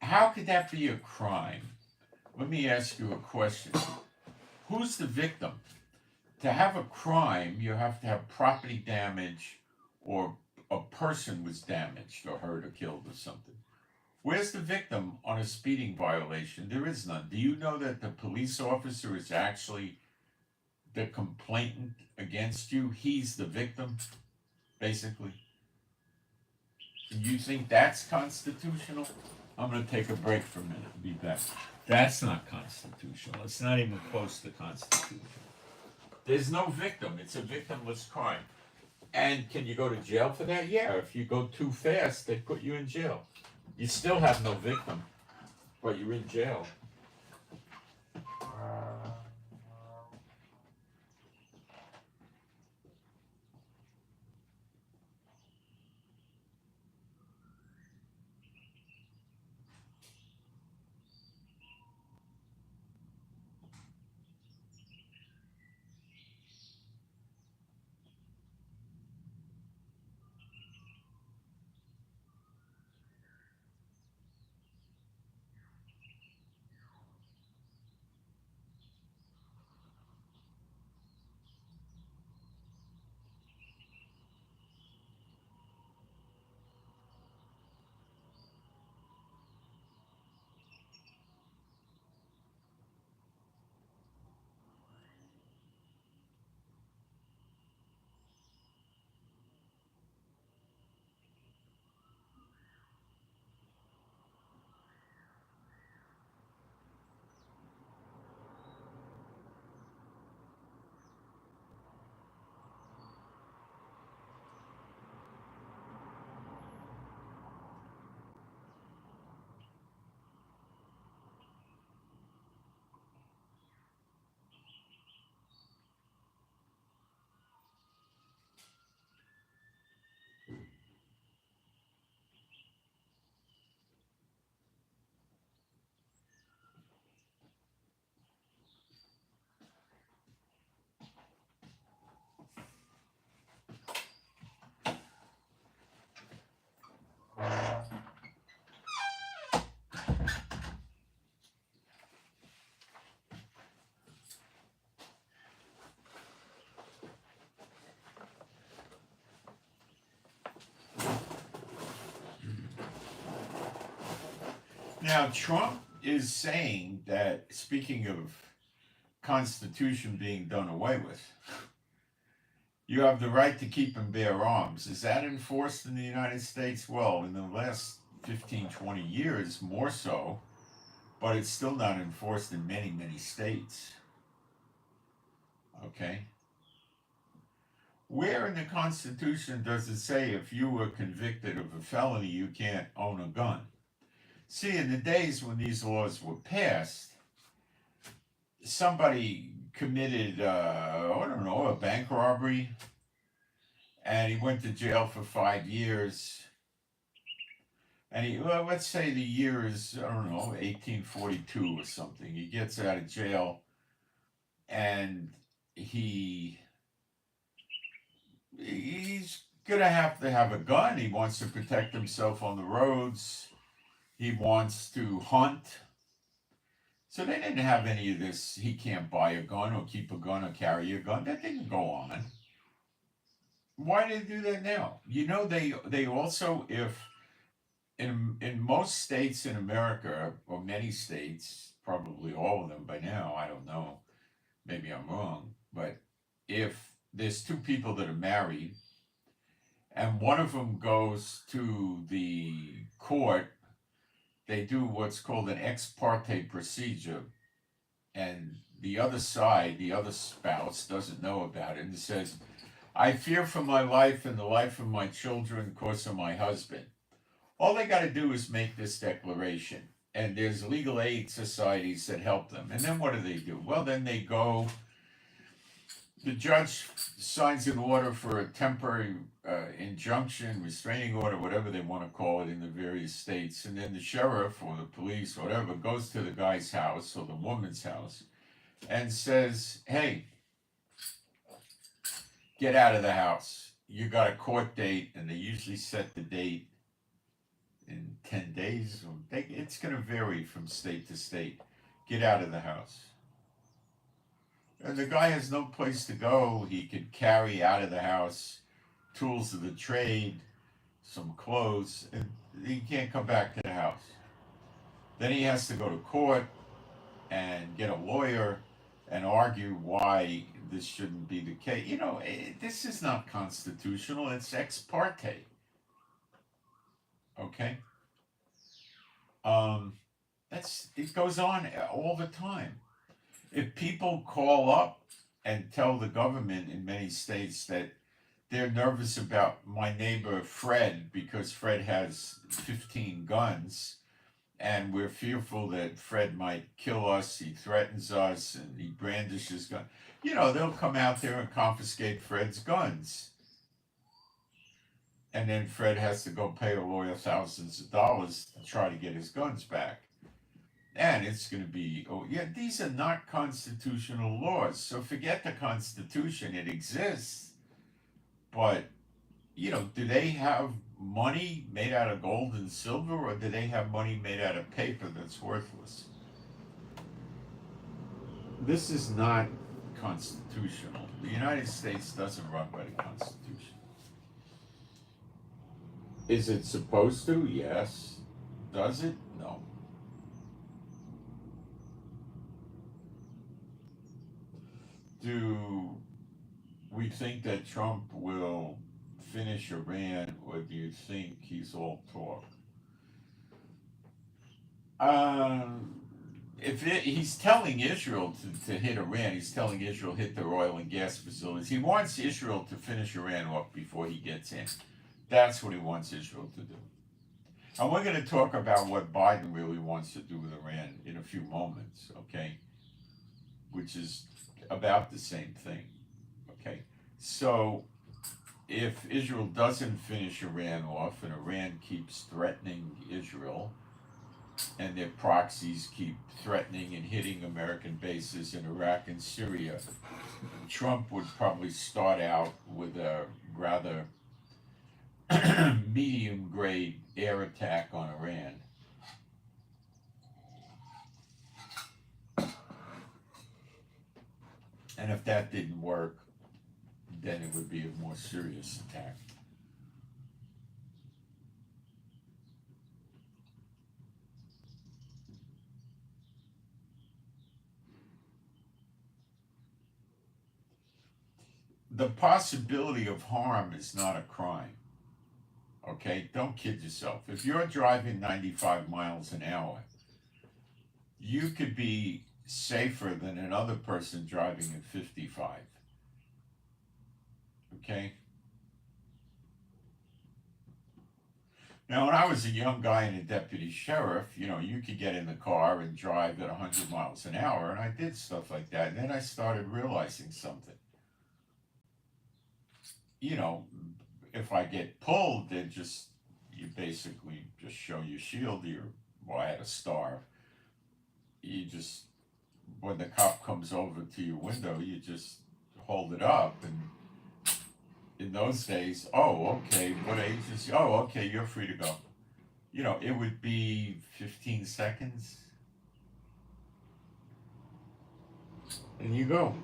How could that be a crime? Let me ask you a question. Who's the victim? To have a crime, you have to have property damage, or a person was damaged or hurt or killed or something. Where's the victim on a speeding violation? There is none. Do you know that the police officer is actually the complainant against you? He's the victim, basically. You think that's constitutional? I'm going to take a break for a minute and be back. That's not constitutional. It's not even close to constitutional. There's no victim. It's a victimless crime. And can you go to jail for that? Yeah, if you go too fast, they put you in jail. You still have no victim, but you're in jail. Now, Trump is saying that, speaking of Constitution being done away with, you have the right to keep and bear arms. Is that enforced in the United States? Well, in the last 15, 20 years, more so, but it's still not enforced in many, many states. Okay? Where in the Constitution does it say if you were convicted of a felony, you can't own a gun? See, in the days when these laws were passed, somebody committed, I don't know, a bank robbery, and he went to jail for 5 years. And well, let's say the year is, I don't know, 1842 or something. He gets out of jail, and he's gonna have to have a gun. He wants to protect himself on the roads. He wants to hunt. So they didn't have any of this. He can't buy a gun or keep a gun or carry a gun. That didn't go on. Why do they do that now? You know, they also, if in most states in America, or many states, probably all of them by now, I don't know, maybe I'm wrong, but if there's two people that are married and one of them goes to the court, they do what's called an ex parte procedure, and the other side, the other spouse, doesn't know about it and says, I fear for my life and the life of my children because of my husband. All they got to do is make this declaration. And there's legal aid societies that help them. And then what do? Well, then they go, the judge signs an order for a temporary injunction, restraining order, whatever they want to call it in the various states. And then the sheriff or the police, or whatever, goes to the guy's house or the woman's house and says, hey, get out of the house. You got a court date, and they usually set the date in 10 days. It's going to vary from state to state. Get out of the house. And the guy has no place to go. He could carry out of the house tools of the trade, some clothes, and he can't come back to the house. Then he has to go to court and get a lawyer and argue why this shouldn't be the case. You know, this is not constitutional. It's ex parte. Okay? It goes on all the time. If people call up and tell the government in many states that they're nervous about my neighbor Fred because Fred has 15 guns, and we're fearful that Fred might kill us, he threatens us, and he brandishes guns. You know, they'll come out there and confiscate Fred's guns. And then Fred has to go pay a lawyer thousands of dollars to try to get his guns back. And it's going to be, oh, yeah, these are not constitutional laws. So forget the Constitution. It exists. But, you know, do they have money made out of gold and silver, or do they have money made out of paper that's worthless? This is not constitutional. The United States doesn't run by the Constitution. Is it supposed to? Yes. Does it? No. Do we think that Trump will finish Iran, or do you think he's all talk? He's telling Israel to hit Iran, he's telling Israel hit their oil and gas facilities. He wants Israel to finish Iran off before he gets in. That's what he wants Israel to do. And we're going to talk about what Biden really wants to do with Iran in a few moments, okay? Which is about the same thing, okay? So if Israel doesn't finish Iran off, and Iran keeps threatening Israel, and their proxies keep threatening and hitting American bases in Iraq and Syria, Trump would probably start out with a rather medium grade air attack on Iran. And if that didn't work, then it would be a more serious attack. the possibility of harm is not a crime. Okay, don't kid yourself. If you're driving 95 miles an hour, you could be safer than another person driving at 55. Okay. Now, when I was a young guy and a deputy sheriff, you could get in the car and drive at 100 miles an hour, and I did stuff like that. And then I started realizing something. You know, if I get pulled, you basically just show your shield. Well, I had a star. You just, when the cop comes over to your window, you just hold it up. And in those days, oh, okay, what age is, oh, okay, you're free to go. It would be 15 seconds, and you go.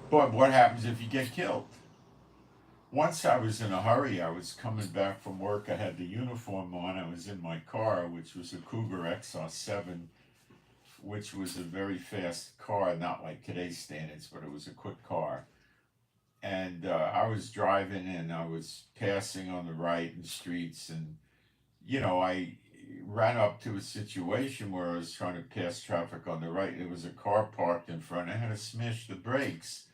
But what happens if you get killed? Once I was in a hurry. I was coming back from work. I had the uniform on. I was in my car, which was a Cougar XR7, which was a very fast car, not like today's standards, but it was a quick car. And I was driving, and I was passing on the right in streets, and I ran up to a situation where I was trying to pass traffic on the right. There was a car parked in front. I had to smash the brakes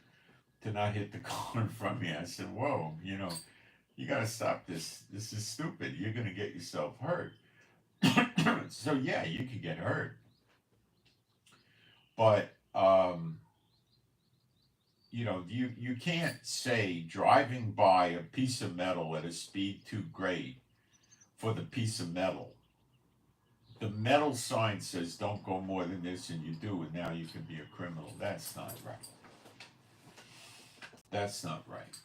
to not hit the car in front of me. I said, whoa, you got to stop this. This is stupid. You're going to get yourself hurt. So, yeah, you could get hurt. But, you can't say driving by a piece of metal at a speed too great for the piece of metal. The metal sign says don't go more than this, and you do, and now you can be a criminal. That's not right. That's not right.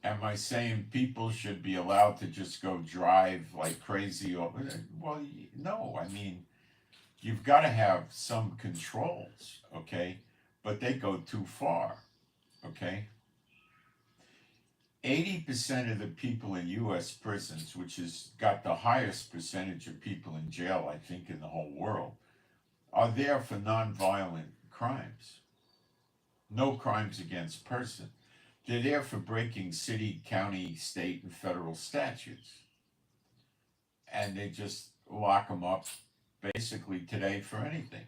Am I saying people should be allowed to just go drive like crazy? Well, no. I mean, you've got to have some controls, okay? But they go too far, okay? 80% of the people in U.S. prisons, which has got the highest percentage of people in jail, I think, in the whole world, are there for nonviolent crimes. No crimes against person. They're there for breaking city, county, state, and federal statutes. And they just lock them up basically today for anything.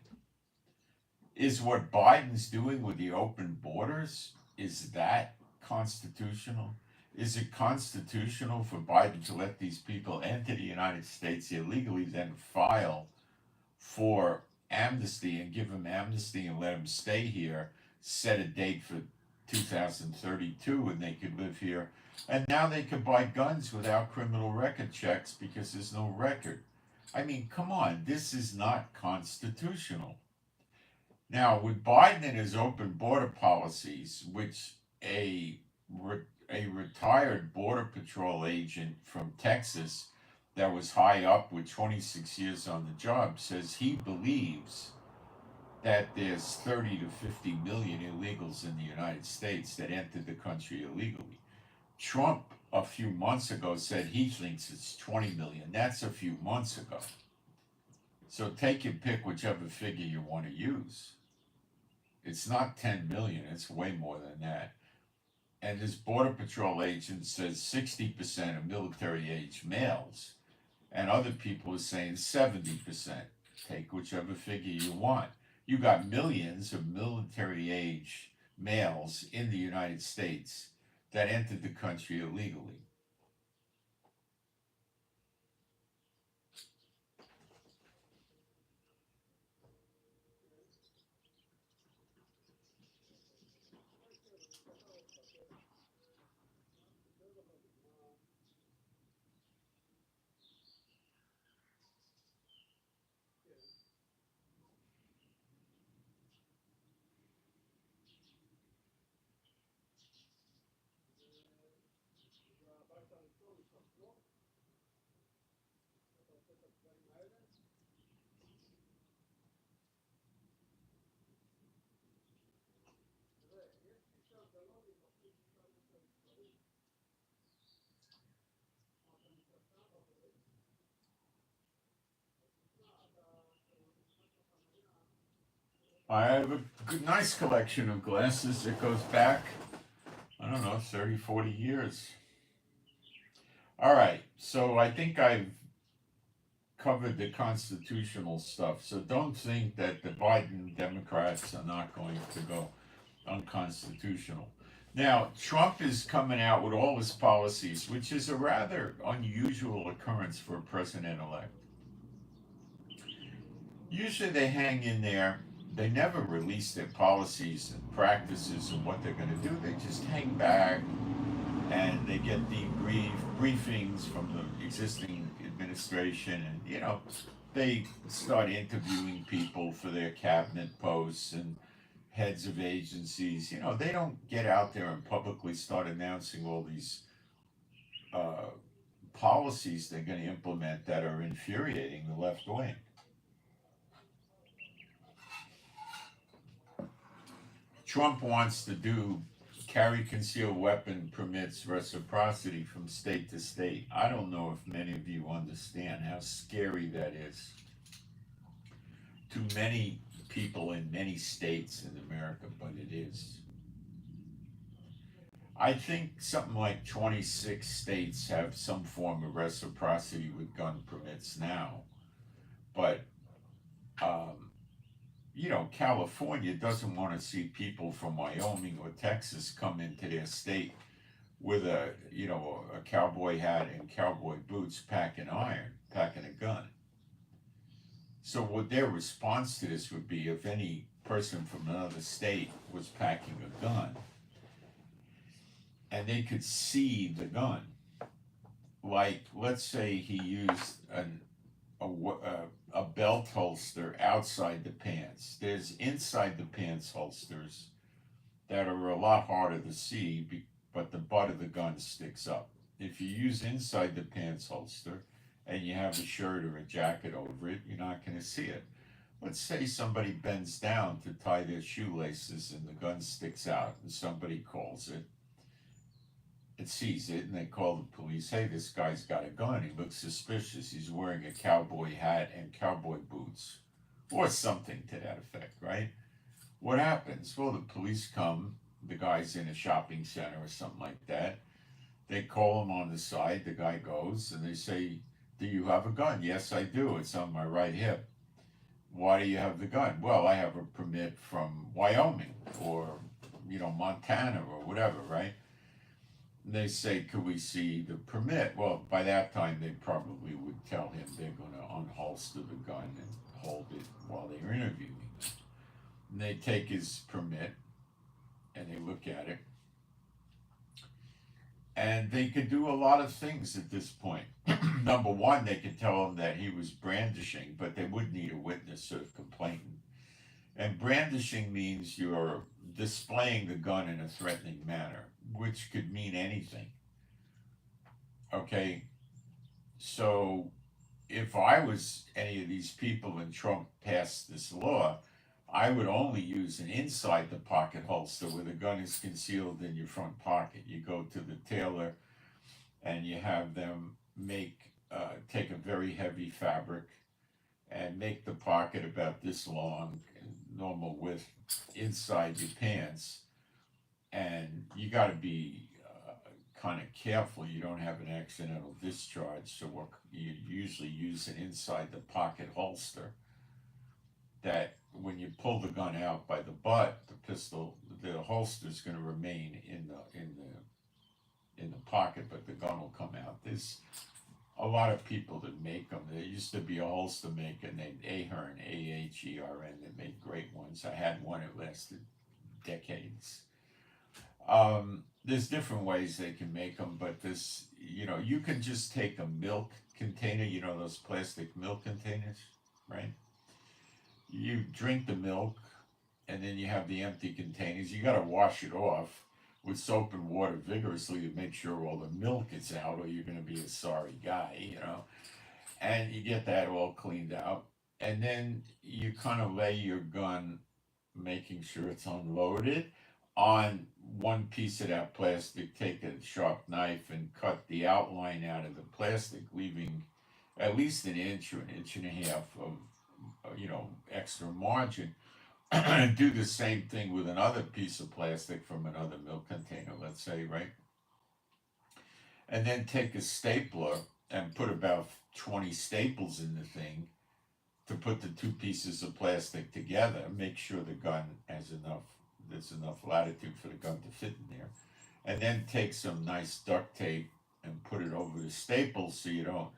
Is what Biden's doing with the open borders, is that constitutional? Is it constitutional for Biden to let these people enter the United States illegally, then file for amnesty and give them amnesty and let them stay here, set a date for 2032, and they could live here? And now they could buy guns without criminal record checks because there's no record. I mean, come on, this is not constitutional. Now, with Biden and his open border policies, which a retired Border Patrol agent from Texas that was high up with 26 years on the job says he believes that there's 30 to 50 million illegals in the United States that entered the country illegally. Trump, a few months ago, said he thinks it's 20 million. That's a few months ago. So take your pick, whichever figure you want to use. It's not 10 million, it's way more than that. And this Border Patrol agent says 60% of military age males, and other people are saying 70%. Take whichever figure you want. You got millions of military age males in the United States that entered the country illegally. I have a good, nice collection of glasses that goes back, I don't know, 30, 40 years. All right, so I think I've covered the constitutional stuff. So don't think that the Biden Democrats are not going to go unconstitutional. Now, Trump is coming out with all his policies, which is a rather unusual occurrence for a president elect. Usually they hang in there. They never release their policies and practices and what they're going to do. They just hang back and they get briefings from the existing administration, and they start interviewing people for their cabinet posts and heads of agencies. They don't get out there and publicly start announcing all these uh, policies they're going to implement that are infuriating the left wing. Trump wants to do carry concealed weapon permits reciprocity from state to state. I don't know if many of you understand how scary that is to many people in many states in America, but it is. I think something like 26 states have some form of reciprocity with gun permits now, but California doesn't want to see people from Wyoming or Texas come into their state with a cowboy hat and cowboy boots, packing a gun. So what their response to this would be, if any person from another state was packing a gun and they could see the gun, like let's say he used a belt holster outside the pants. There's inside the pants holsters that are a lot harder to see, but the butt of the gun sticks up. If you use inside the pants holster and you have a shirt or a jacket over it, you're not going to see it. Let's say somebody bends down to tie their shoelaces and the gun sticks out and somebody calls it. It sees it and they call the police. Hey, this guy's got a gun. He looks suspicious. He's wearing a cowboy hat and cowboy boots, or something to that effect, right? What happens? Well, the police come. The guy's in a shopping center or something like that. They call him on the side. The guy goes and they say, do you have a gun? Yes, I do. It's on my right hip. Why do you have the gun? Well, I have a permit from Wyoming or, Montana or whatever, right? And they say, could we see the permit? Well, by that time, they probably would tell him they're going to unholster the gun and hold it while they're interviewing him. And they take his permit and they look at it. And they could do a lot of things at this point. Number one, they could tell him that he was brandishing, but they would need a witness or a complainant. And brandishing means you're displaying the gun in a threatening manner, which could mean anything. Okay, so if I was any of these people and Trump passed this law, I would only use an inside the pocket holster where the gun is concealed in your front pocket. You go to the tailor and you have them take a very heavy fabric and make the pocket about this long, normal width, inside your pants. And you got to be kind of careful you don't have an accidental discharge. So you usually use an inside the pocket holster that when you pull the gun out by the butt, the holster is going to remain in the pocket, but the gun will come out. There's a lot of people that make them. There used to be a holster maker named Ahern, Ahern, that made great ones. I had one that lasted decades. There's different ways they can make them, but you can just take a milk container, those plastic milk containers, right? You drink the milk, and then you have the empty containers. You got to wash it off with soap and water vigorously to make sure all the milk is out, or you're going to be a sorry guy, And you get that all cleaned out, and then you kind of lay your gun, making sure it's unloaded, on one piece of that plastic. Take a sharp knife and cut the outline out of the plastic, leaving at least an inch or an inch and a half of extra margin. do the same thing with another piece of plastic from another milk container, let's say, right? And then take a stapler and put about 20 staples in the thing to put the two pieces of plastic together. Make sure the gun has enough, there's enough latitude for the gun to fit in there. And then take some nice duct tape and put it over the staples so you don't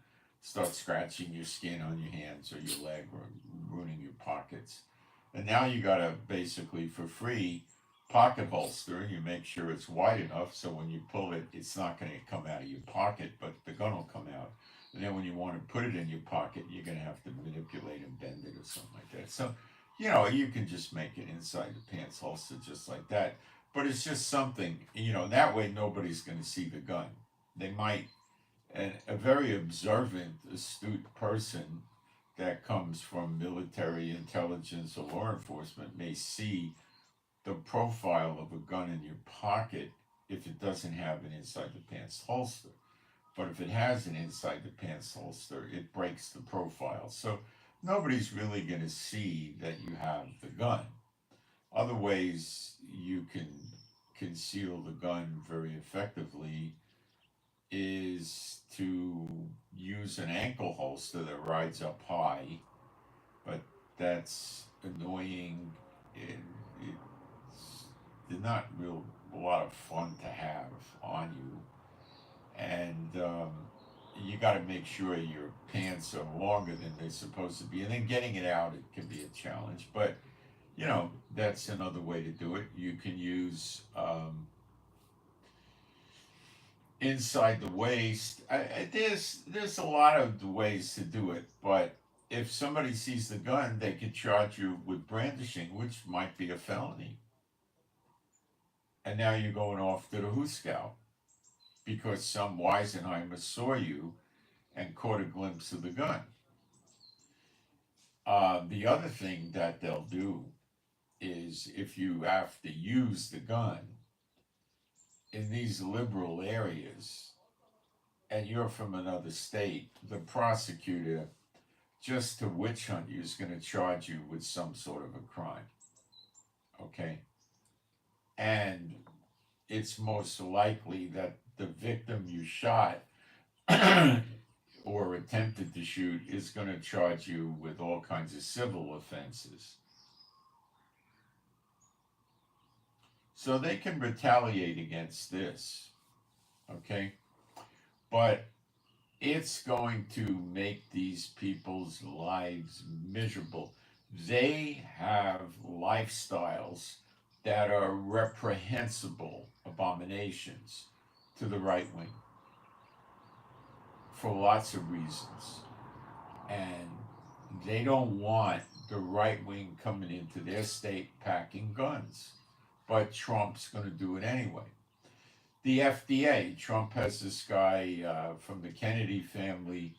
start scratching your skin on your hands or your leg or ruining your pockets. And now you got a basically for free pocket holster, and you make sure it's wide enough so when you pull it, it's not going to come out of your pocket, but the gun will come out. And then when you want to put it in your pocket, you're going to have to manipulate and bend it or something like that. So, you can just make it inside the pants holster just like that. But it's just something, that way nobody's going to see the gun. They might, and a very observant, astute person that comes from military intelligence or law enforcement may see the profile of a gun in your pocket if it doesn't have an inside the pants holster. But if it has an inside the pants holster, it breaks the profile. So nobody's really going to see that you have the gun. Other ways you can conceal the gun very effectively is to use an ankle holster that rides up high, but that's annoying and they're not a lot of fun to have on you. And you got to make sure your pants are longer than they're supposed to be, and then getting it out, it can be a challenge, but that's another way to do it. You can use inside the waist. There's a lot of ways to do it, but if somebody sees the gun, they could charge you with brandishing, which might be a felony. And now you're going off to the Hooskow because some Weisenheimer saw you and caught a glimpse of the gun. The other thing that they'll do is if you have to use the gun in these liberal areas and you're from another state, the prosecutor, just to witch hunt you, is going to charge you with some sort of a crime. Okay? And it's most likely that the victim you shot or attempted to shoot is going to charge you with all kinds of civil offenses. So they can retaliate against this, okay? But it's going to make these people's lives miserable. They have lifestyles that are reprehensible abominations to the right wing for lots of reasons. And they don't want the right wing coming into their state packing guns. But Trump's going to do it anyway. The FDA, Trump has this guy from the Kennedy family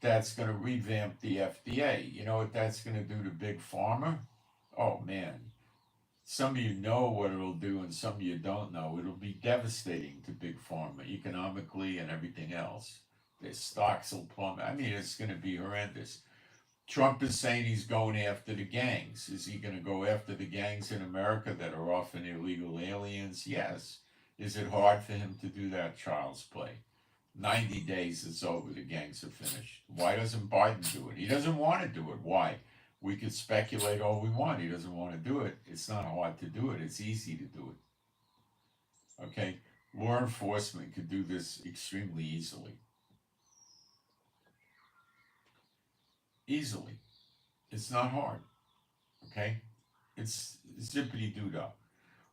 that's going to revamp the FDA. You know what that's going to do to Big Pharma? Oh, man. Some of you know what it'll do and some of you don't know. It'll be devastating to Big Pharma, economically and everything else. Their stocks will plummet. I mean, it's going to be horrendous. Trump is saying he's going after the gangs. Is he going to go after the gangs in America that are often illegal aliens? Yes. Is it hard for him to do that? Child's play. 90 days, it's over. The gangs are finished. Why doesn't Biden do it? He doesn't want to do it. Why? We could speculate all we want. He doesn't want to do it. It's not hard to do it. It's easy to do it. Okay? Law enforcement could do this extremely easily. Easily. It's not hard. Okay? It's zippity-doo-dah.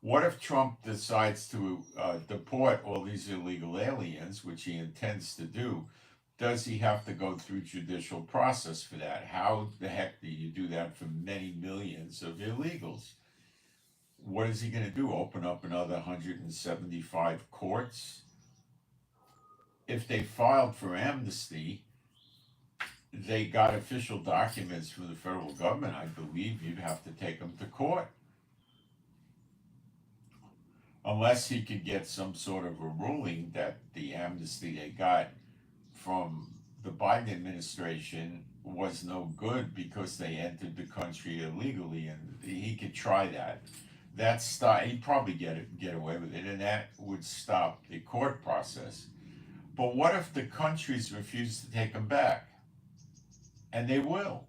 What if Trump decides to deport all these illegal aliens, which he intends to do? Does he have to go through judicial process for that? How the heck do you do that for many millions of illegals? What is he going to do? Open up another 175 courts? If they filed for amnesty, they got official documents from the federal government, I believe you'd have to take them to court. Unless he could get some sort of a ruling that the amnesty they got from the Biden administration was no good because they entered the country illegally, and he could try that. That stop, he'd probably get away with it, and that would stop the court process. But what if the countries refuse to take them back? And they will.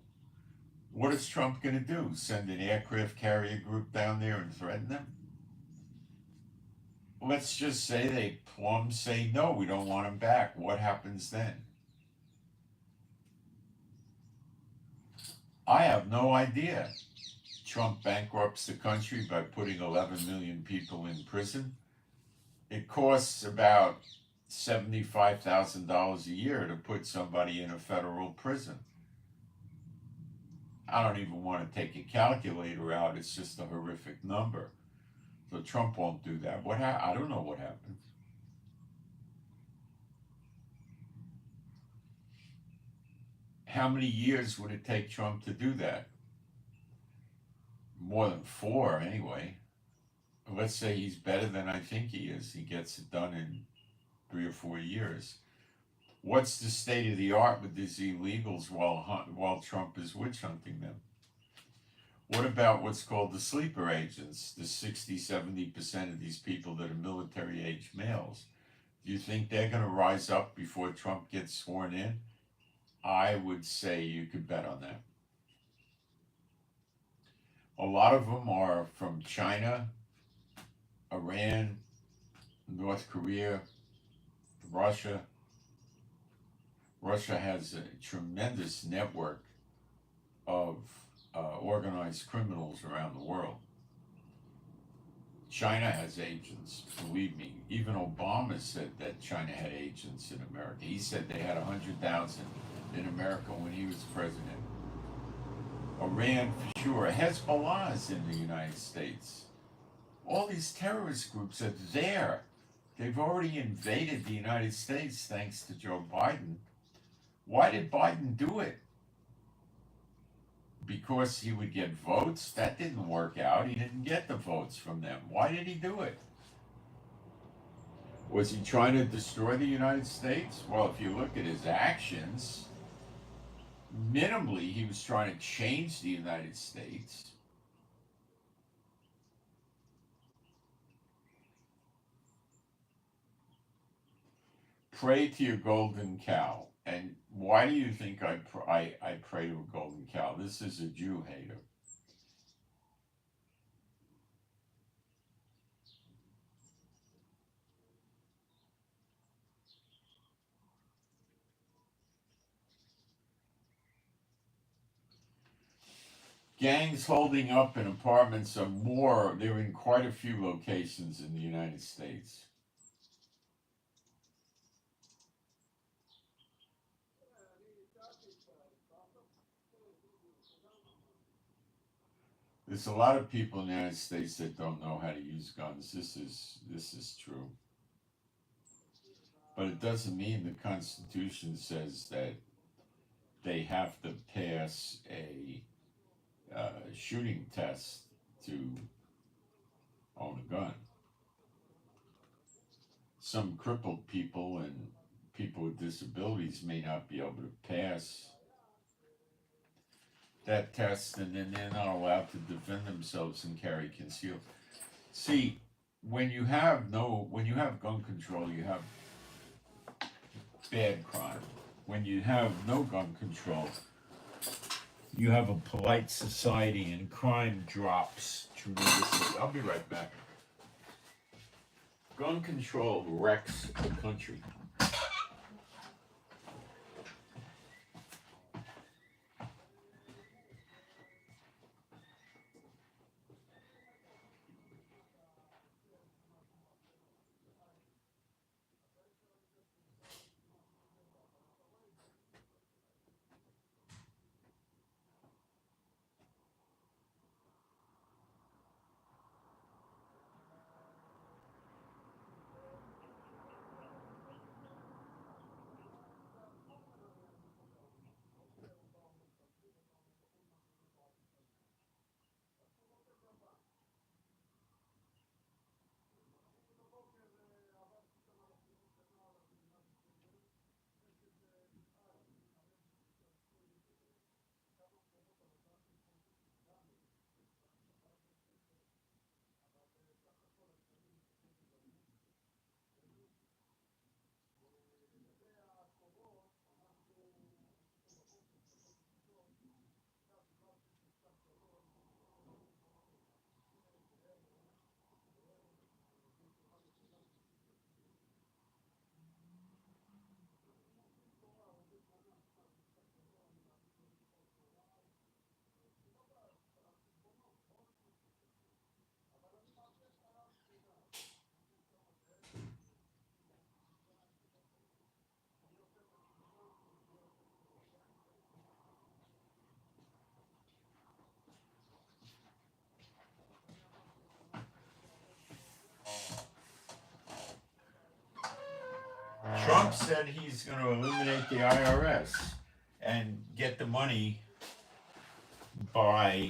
What is Trump going to do? Send an aircraft carrier group down there and threaten them? Let's just say they plumb say no, we don't want them back. What happens then? I have no idea. Trump bankrupts the country by putting 11 million people in prison. It costs about $75,000 a year to put somebody in a federal prison. I don't even want to take a calculator out. It's just a horrific number. So Trump won't do that. I don't know what happens. How many years would it take Trump to do that? More than 4, anyway. Let's say he's better than I think he is. He gets it done in 3 or 4 years. What's the state of the art with these illegals while Trump is witch hunting them? What about what's called the sleeper agents, the 60-70% of these people that are military-age males? Do you think they're going to rise up before Trump gets sworn in? I would say you could bet on that. A lot of them are from China, Iran, North Korea, Russia. Russia has a tremendous network of organized criminals around the world. China has agents, believe me. Even Obama said that China had agents in America. He said they had 100,000 in America when he was president. Iran, for sure. Hezbollah is in the United States. All these terrorist groups are there. They've already invaded the United States thanks to Joe Biden. Why did Biden do it? Because he would get votes? That didn't work out. He didn't get the votes from them. Why did he do it? Was he trying to destroy the United States? Well, if you look at his actions, minimally he was trying to change the United States. Pray to your golden cow. And why do you think I pray to a golden cow? This is a Jew hater. Gangs holding up in apartments are more, they're in quite a few locations in the United States. There's a lot of people in the United States that don't know how to use guns. This is true. But it doesn't mean the Constitution says that they have to pass a shooting test to own a gun. Some crippled people and people with disabilities may not be able to pass that test, and then they're not allowed to defend themselves and carry concealed. See, when you have gun control, you have bad crime. When you have no gun control, you have a polite society and crime drops tremendously. I'll be right back. Gun control wrecks the country. Trump said he's going to eliminate the IRS and get the money by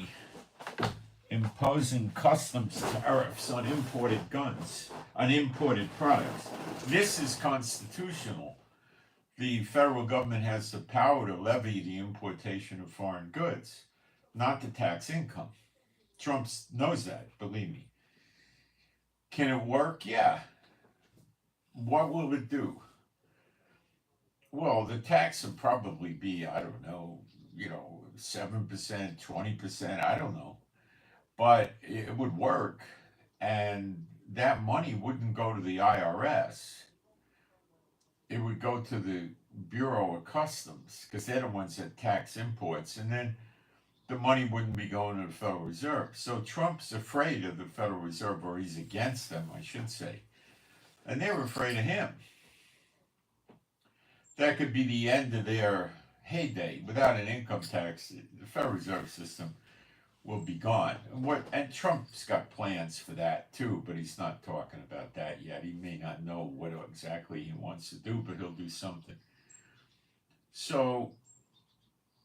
imposing customs tariffs on imported guns, on imported products. This is constitutional. The federal government has the power to levy the importation of foreign goods, not to tax income. Trump knows that, believe me. Can it work? Yeah. What will it do? Well, the tax would probably be, I don't know, 7%, 20%, I don't know. But it would work, and that money wouldn't go to the IRS. It would go to the Bureau of Customs, because they're the ones that tax imports, and then the money wouldn't be going to the Federal Reserve. So Trump's afraid of the Federal Reserve, or he's against them, I should say. And they're afraid of him. That could be the end of their heyday. Without an income tax, the Federal Reserve System will be gone. And Trump's got plans for that too, but he's not talking about that yet. He may not know what exactly he wants to do, but he'll do something. So,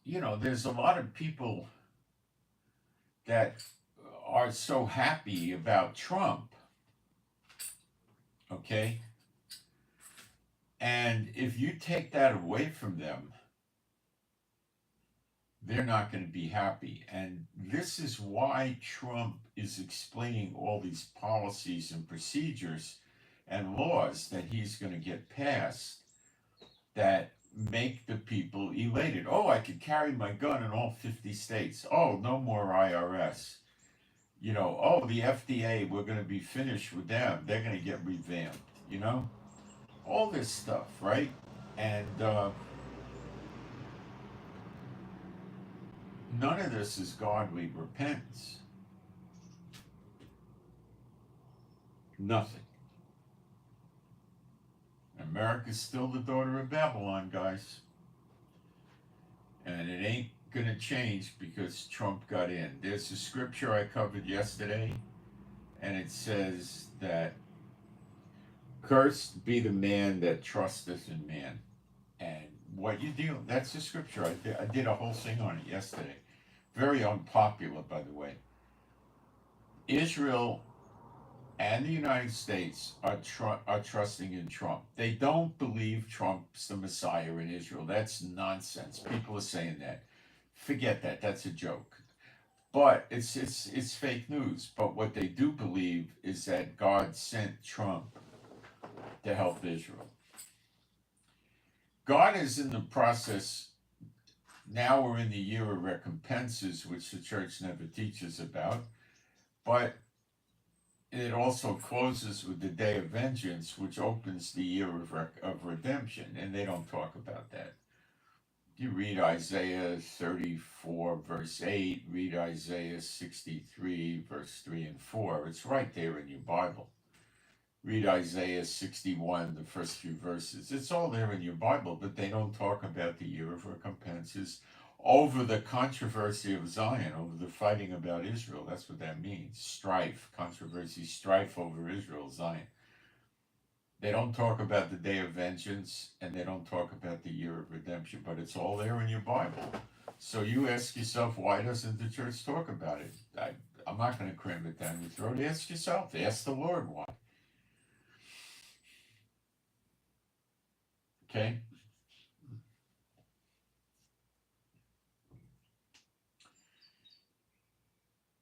there's a lot of people that are so happy about Trump, okay? And if you take that away from them, they're not going to be happy. And this is why Trump is explaining all these policies and procedures and laws that he's going to get passed that make the people elated. Oh, I could carry my gun in all 50 states. Oh, no more IRS. Oh, the FDA, we're going to be finished with them. They're going to get revamped, all this stuff, right? And none of this is godly repentance. Nothing. America's still the daughter of Babylon, guys. And it ain't gonna change because Trump got in. There's a scripture I covered yesterday, and it says that cursed be the man that trusteth in man. And what you do, that's the scripture. I did a whole thing on it yesterday. Very unpopular, by the way. Israel and the United States are trusting in Trump. They don't believe Trump's the Messiah in Israel. That's nonsense. People are saying that. Forget that. That's a joke. But it's fake news. But what they do believe is that God sent Trump to help Israel. God is in the process. Now we're in the year of recompenses, which the church never teaches about. But it also closes with the day of vengeance, which opens the year of redemption, and they don't talk about that. You read Isaiah 34, verse 8, read Isaiah 63, verse 3 and 4. It's right there in your Bible. Read Isaiah 61, the first few verses. It's all there in your Bible, but they don't talk about the year of recompenses over the controversy of Zion, over the fighting about Israel. That's what that means. Strife, controversy, strife over Israel, Zion. They don't talk about the day of vengeance, and they don't talk about the year of redemption, but it's all there in your Bible. So you ask yourself, why doesn't the church talk about it? I'm not going to cram it down your throat. Ask yourself. Ask the Lord why. Okay?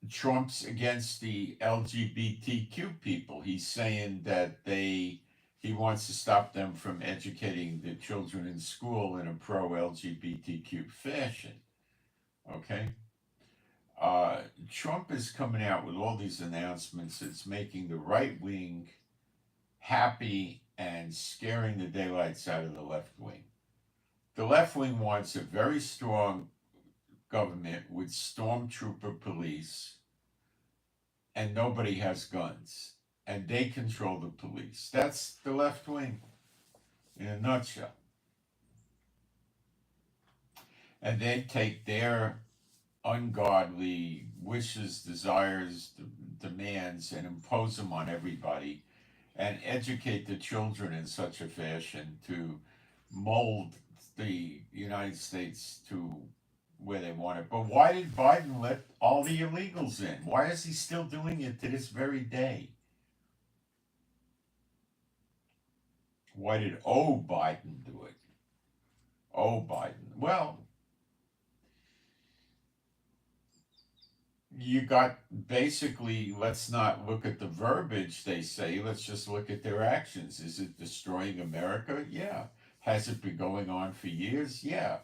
Trump's against the LGBTQ people. He's saying that he wants to stop them from educating the children in school in a pro-LGBTQ fashion. Okay? Trump is coming out with all these announcements. It's making the right wing happy and scaring the daylights out of the left wing. The left wing wants a very strong government with stormtrooper police, and nobody has guns, and they control the police. That's the left wing in a nutshell. And they take their ungodly wishes, desires, demands, and impose them on everybody. and educate the children in such a fashion to mold the United States to where they want it. But why did Biden let all the illegals in? Why is he still doing it to this very day? Why did Biden do it? Biden. Well, you got basically, let's not look at the verbiage they say, let's just look at their actions. Is it destroying America? Yeah. Has it been going on for years? Yeah.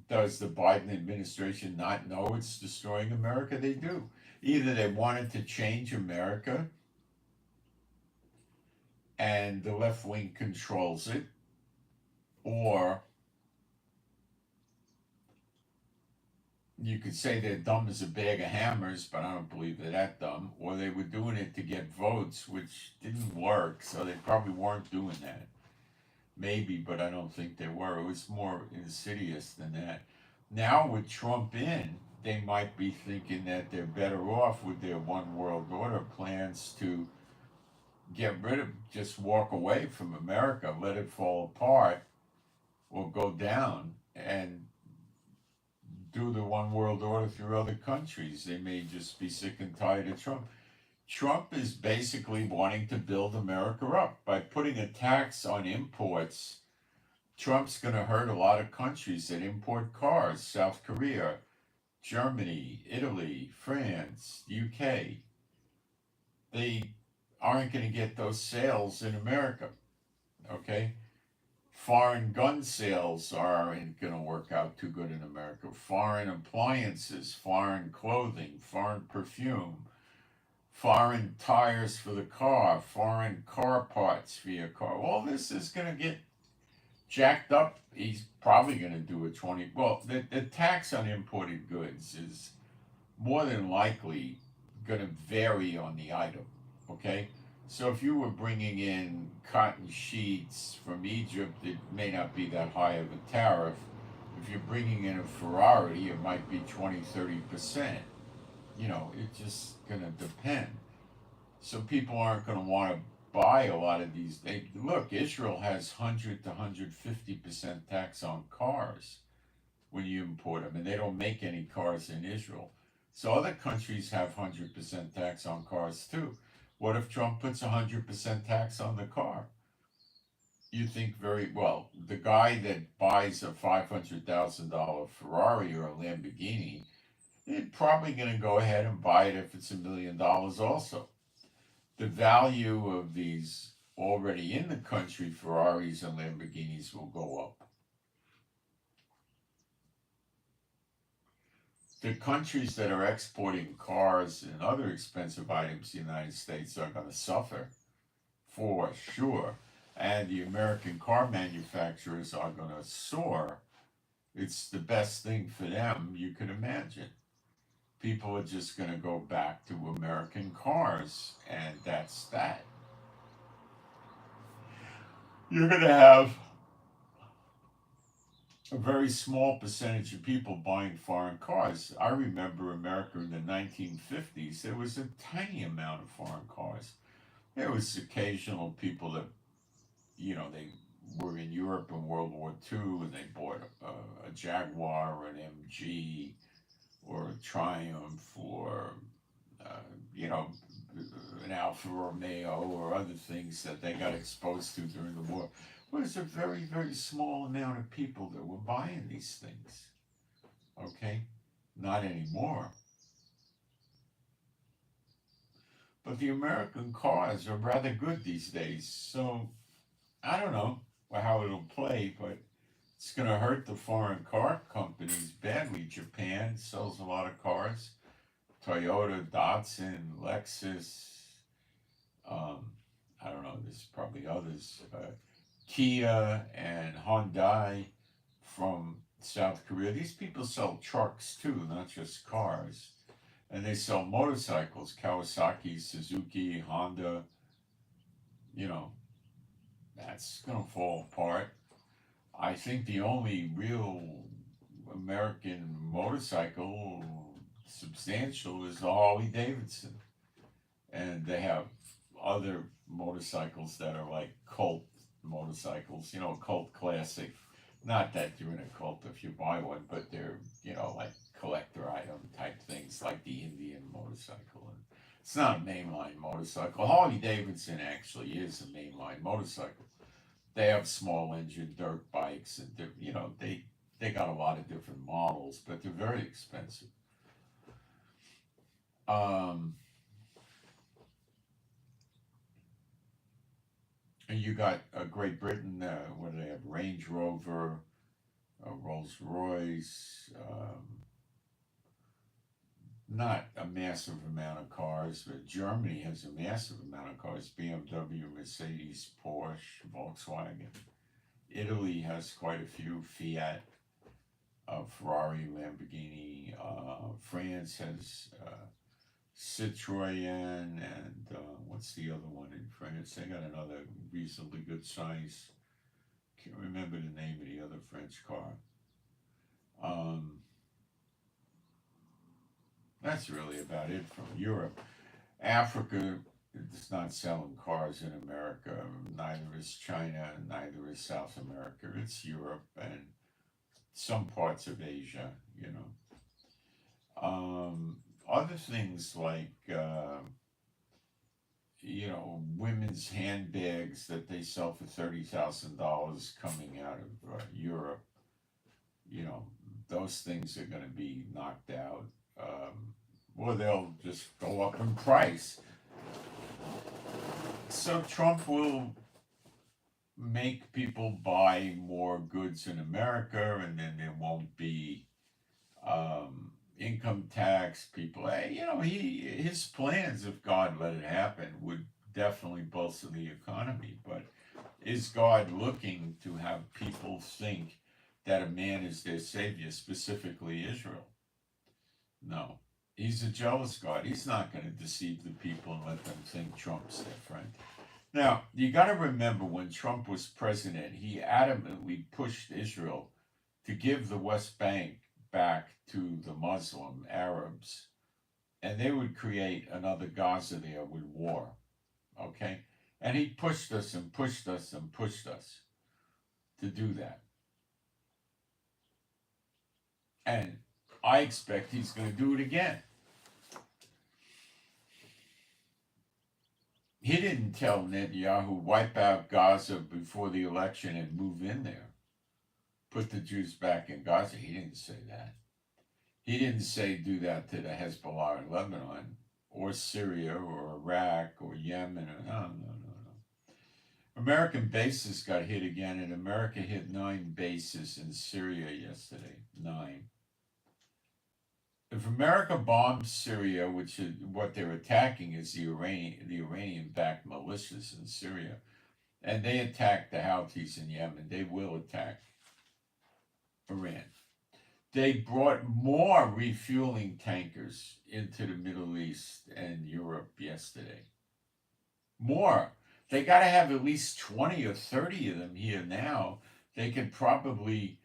Does the Biden administration not know it's destroying America? They do. Either they wanted to change America and the left wing controls it, or you could say they're dumb as a bag of hammers, but I don't believe they're that dumb. Or they were doing it to get votes, which didn't work, so they probably weren't doing that. Maybe, but I don't think they were. It was more insidious than that. Now with Trump in, they might be thinking that they're better off with their one world order plans to get rid of, just walk away from America, let it fall apart or go down, and do the one world order through other countries. They may just be sick and tired of Trump. Trump is basically wanting to build America up by putting a tax on imports. Trump's going to hurt a lot of countries that import cars: South Korea, Germany, Italy, France, UK. They aren't going to get those sales in America. Okay? Foreign gun sales aren't going to work out too good in America. Foreign appliances, foreign clothing, foreign perfume, foreign tires for the car, foreign car parts for your car. All this is going to get jacked up. He's probably going to do a 20. Well, the tax on imported goods is more than likely going to vary on the item. Okay? So if you were bringing in cotton sheets from Egypt, it may not be that high of a tariff. If you're bringing in a Ferrari, it might be 20-30%. You know, it's just going to depend. So people aren't going to want to buy a lot of these. Look, Israel has 100 to 150% tax on cars when you import them, and they don't make any cars in Israel. So other countries have 100% tax on cars too. What if Trump puts 100% tax on the car? You think very well. The guy that buys a $500,000 Ferrari or a Lamborghini, they're probably going to go ahead and buy it if it's $1 million also. The value of these already in the country Ferraris and Lamborghinis will go up. The countries that are exporting cars and other expensive items to the United States are going to suffer, for sure. And the American car manufacturers are going to soar. It's the best thing for them you could imagine. People are just going to go back to American cars, and that's that. You're going to have a very small percentage of people buying foreign cars. I remember America in the 1950s, there was a tiny amount of foreign cars. There was occasional people that, you know, they were in Europe in World War II and they bought a Jaguar or an MG or a Triumph or, you know, an Alfa Romeo or other things that they got exposed to during the war. Well, it's a very, very small amount of people that were buying these things. Okay? Not anymore. But the American cars are rather good these days. So I don't know how it'll play, but it's going to hurt the foreign car companies badly. Japan sells a lot of cars. Toyota, Datsun, Lexus. I don't know, there's probably others. Kia and Hyundai from South Korea. These people sell trucks too, not just cars. And they sell motorcycles: Kawasaki, Suzuki, Honda. You know, that's going to fall apart. I think the only real American motorcycle substantial is the Harley Davidson. And they have other motorcycles that are like cult motorcycles, cult classic. Not that you're in a cult if you buy one, but they're, like collector item type things like the Indian motorcycle. And it's not a mainline motorcycle. Harley Davidson actually is a mainline motorcycle. They have small engine dirt bikes, and they got a lot of different models, but they're very expensive. Um, and you got Great Britain. What do they have? Range Rover, Rolls Royce. Not a massive amount of cars, but Germany has a massive amount of cars: BMW, Mercedes, Porsche, Volkswagen. Italy has quite a few: Fiat, Ferrari, Lamborghini. France has Citroën, and what's the other one in France? They got another reasonably good size. Can't remember the name of the other French car. That's really about it from Europe. Africa is not selling cars in America. Neither is China. Neither is South America. It's Europe and some parts of Asia. Other things like women's handbags that they sell for $30,000 coming out of Europe. Those things are going to be knocked out. Or they'll just go up in price. So Trump will make people buy more goods in America, and then there won't be income tax. People, his plans, if God let it happen, would definitely bolster the economy. But is God looking to have people think that a man is their savior, specifically Israel? No. He's a jealous God. He's not going to deceive the people and let them think Trump's their friend. Now, you got to remember when Trump was president, he adamantly pushed Israel to give the West Bank back to the Muslim Arabs, and they would create another Gaza there with war. Okay? And he pushed us and pushed us and pushed us to do that. And I expect he's going to do it again. He didn't tell Netanyahu, wipe out Gaza before the election and move in there. Put the Jews back in Gaza. He didn't say that. He didn't say do that to the Hezbollah in Lebanon, or Syria, or Iraq, or Yemen. No. American bases got hit again, and America hit 9 bases in Syria yesterday. 9. If America bombs Syria, which is what they're attacking is the Iranian-backed militias in Syria, and they attack the Houthis in Yemen, they will attack Iran. They brought more refueling tankers into the Middle East and Europe yesterday. More. They got to have at least 20 or 30 of them here now. They could probably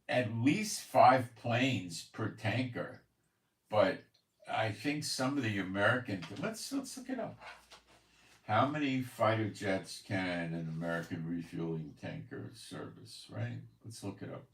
at least 5 planes per tanker. But I think some of the American, let's look it up. How many fighter jets can an American refueling tanker service, right? Let's look it up.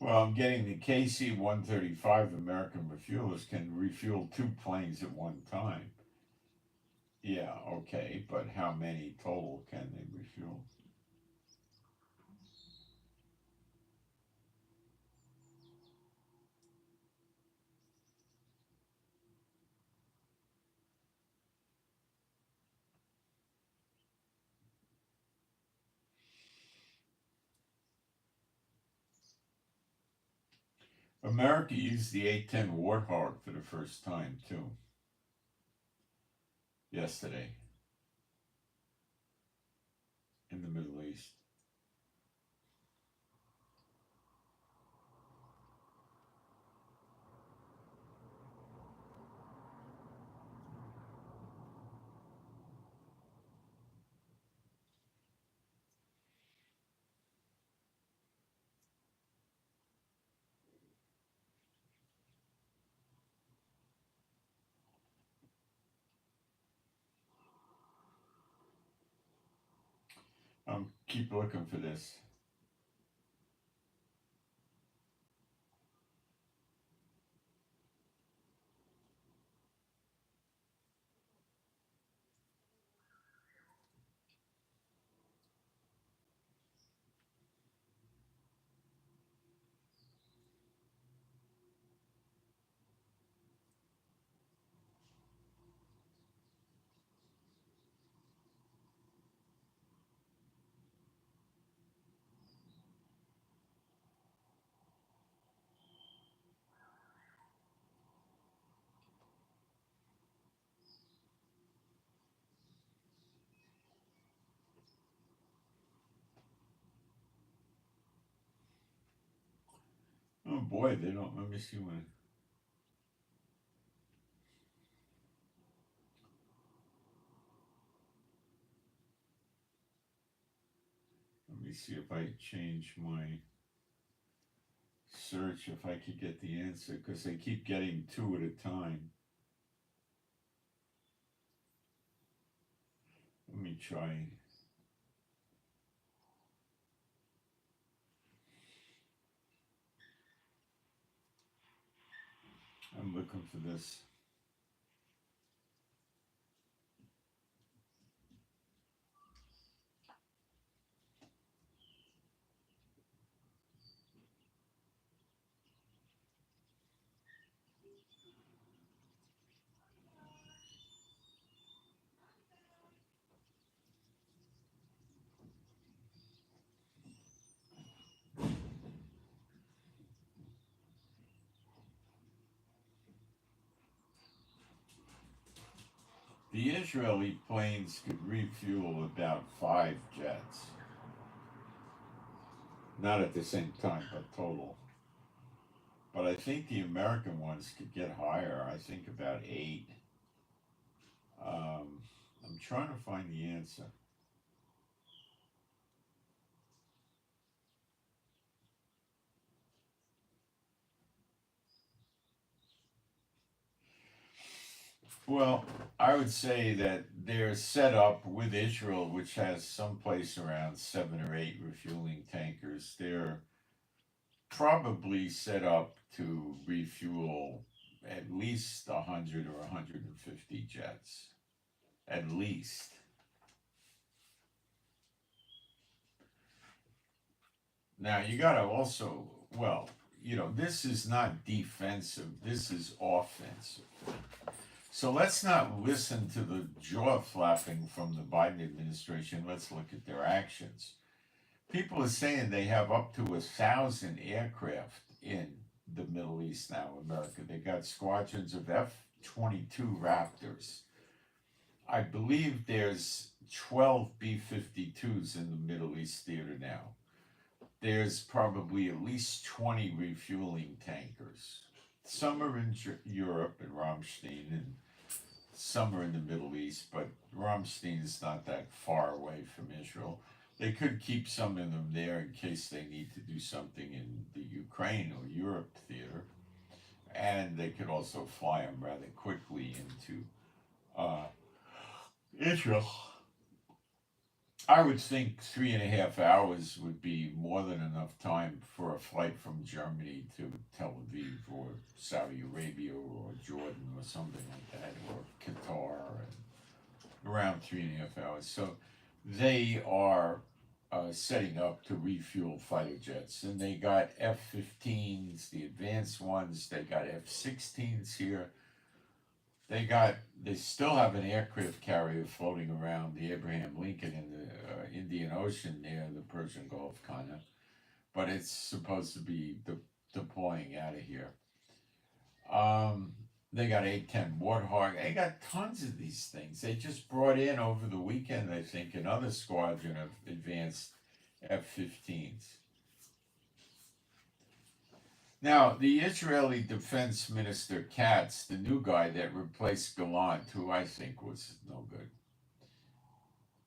Well, I'm getting the KC-135 American refuelers can refuel 2 planes at one time. Yeah, okay, but how many total can they refuel? America used the A-10 Warthog for the first time, too, yesterday in the Middle East. Keep looking for this. Oh boy, they don't. Let me see when. Let me see if I change my search, if I could get the answer, because they keep getting 2 at a time. Let me try. I'm looking for this. The Israeli planes could refuel about 5 jets. Not at the same time, but total. But I think the American ones could get higher. I think about 8. I'm trying to find the answer. Well, I would say that they're set up with Israel, which has someplace around 7 or 8 refueling tankers. They're probably set up to refuel at least 100 or 150 jets. At least. Now, you got to also, well, this is not defensive, this is offensive. So let's not listen to the jaw flapping from the Biden administration. Let's look at their actions. People are saying they have up to 1,000 aircraft in the Middle East now, America. They got squadrons of F-22 Raptors. I believe there's 12 B-52s in the Middle East theater now. There's probably at least 20 refueling tankers. Some are in Europe and Ramstein, and some are in the Middle East, but Ramstein is not that far away from Israel. They could keep some of them there in case they need to do something in the Ukraine or Europe theater. And they could also fly them rather quickly into Israel. I would think 3.5 hours would be more than enough time for a flight from Germany to Tel Aviv or Saudi Arabia or Jordan or something like that, or Qatar, around 3.5 hours. So they are setting up to refuel fighter jets, and they got F-15s, the advanced ones. They got F-16s here. They still have an aircraft carrier floating around the Abraham Lincoln in the Indian Ocean near the Persian Gulf, kind of, but it's supposed to be deploying out of here. They got A-10 Warthog. They got tons of these things. They just brought in over the weekend, I think, another squadron of advanced F-15s. Now, the Israeli Defense Minister Katz, the new guy that replaced Gallant, who I think was no good,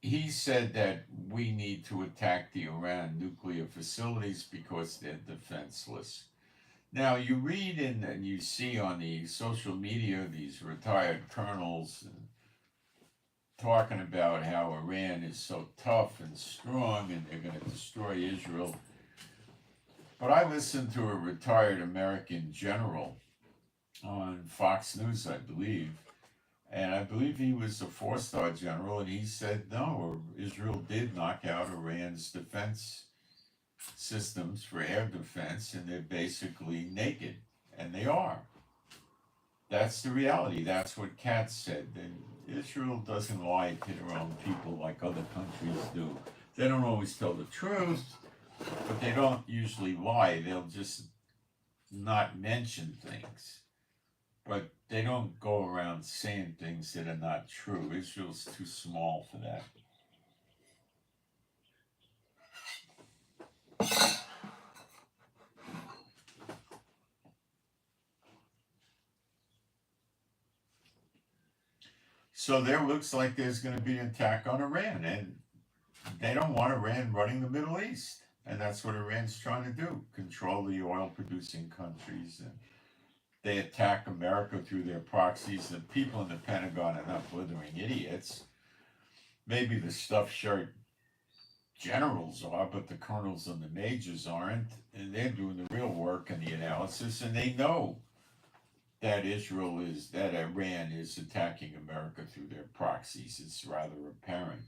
he said that we need to attack the Iran nuclear facilities because they're defenseless. Now, you read and you see on the social media these retired colonels talking about how Iran is so tough and strong and they're going to destroy Israel. But I listened to a retired American general on Fox News, I believe, and I believe he was a 4-star general, and he said, no, Israel did knock out Iran's defense systems for air defense, and they're basically naked, and they are. That's the reality. That's what Katz said. And Israel doesn't lie to their own people like other countries do. They don't always tell the truth, but they don't usually lie. They'll just not mention things. But they don't go around saying things that are not true. Israel's too small for that. So there looks like there's going to be an attack on Iran, and they don't want Iran running the Middle East. And that's what Iran's trying to do, control the oil-producing countries. And they attack America through their proxies. The people in the Pentagon are not blithering idiots. Maybe the stuffed shirt generals are, but the colonels and the majors aren't. And they're doing the real work and the analysis, and they know that Iran is attacking America through their proxies. It's rather apparent.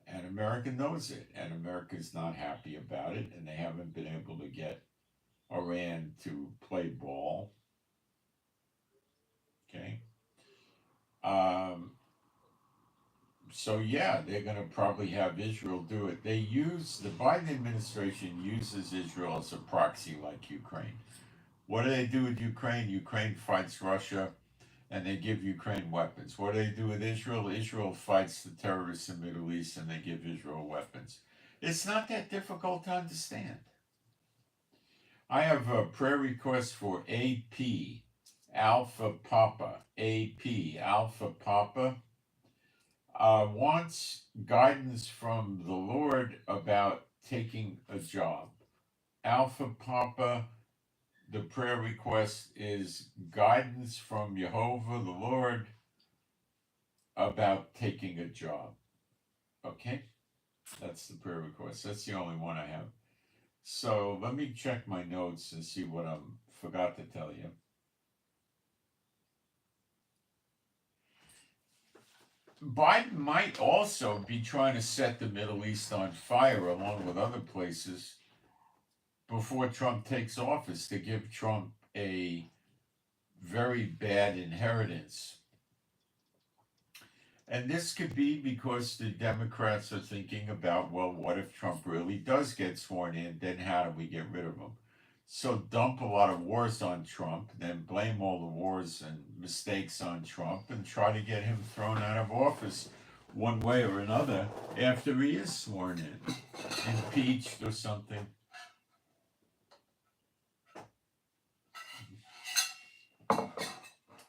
And America knows it, and America is not happy about it, and they haven't been able to get Iran to play ball. Okay. So yeah, they're going to probably have Israel do it. The Biden administration uses Israel as a proxy like Ukraine. What do they do with Ukraine? Ukraine fights Russia, and they give Ukraine weapons. What do they do with Israel? Israel fights the terrorists in the Middle East, and they give Israel weapons. It's not that difficult to understand. I have a prayer request for AP, Alpha Papa. AP, Alpha Papa, wants guidance from the Lord about taking a job. Alpha Papa, the prayer request is guidance from Jehovah, the Lord, about taking a job. Okay? That's the prayer request. That's the only one I have. So let me check my notes and see what I forgot to tell you. Biden might also be trying to set the Middle East on fire along with other places before Trump takes office, to give Trump a very bad inheritance. And this could be because the Democrats are thinking about, well, what if Trump really does get sworn in? Then how do we get rid of him? So dump a lot of wars on Trump, then blame all the wars and mistakes on Trump, and try to get him thrown out of office one way or another after he is sworn in, impeached or something.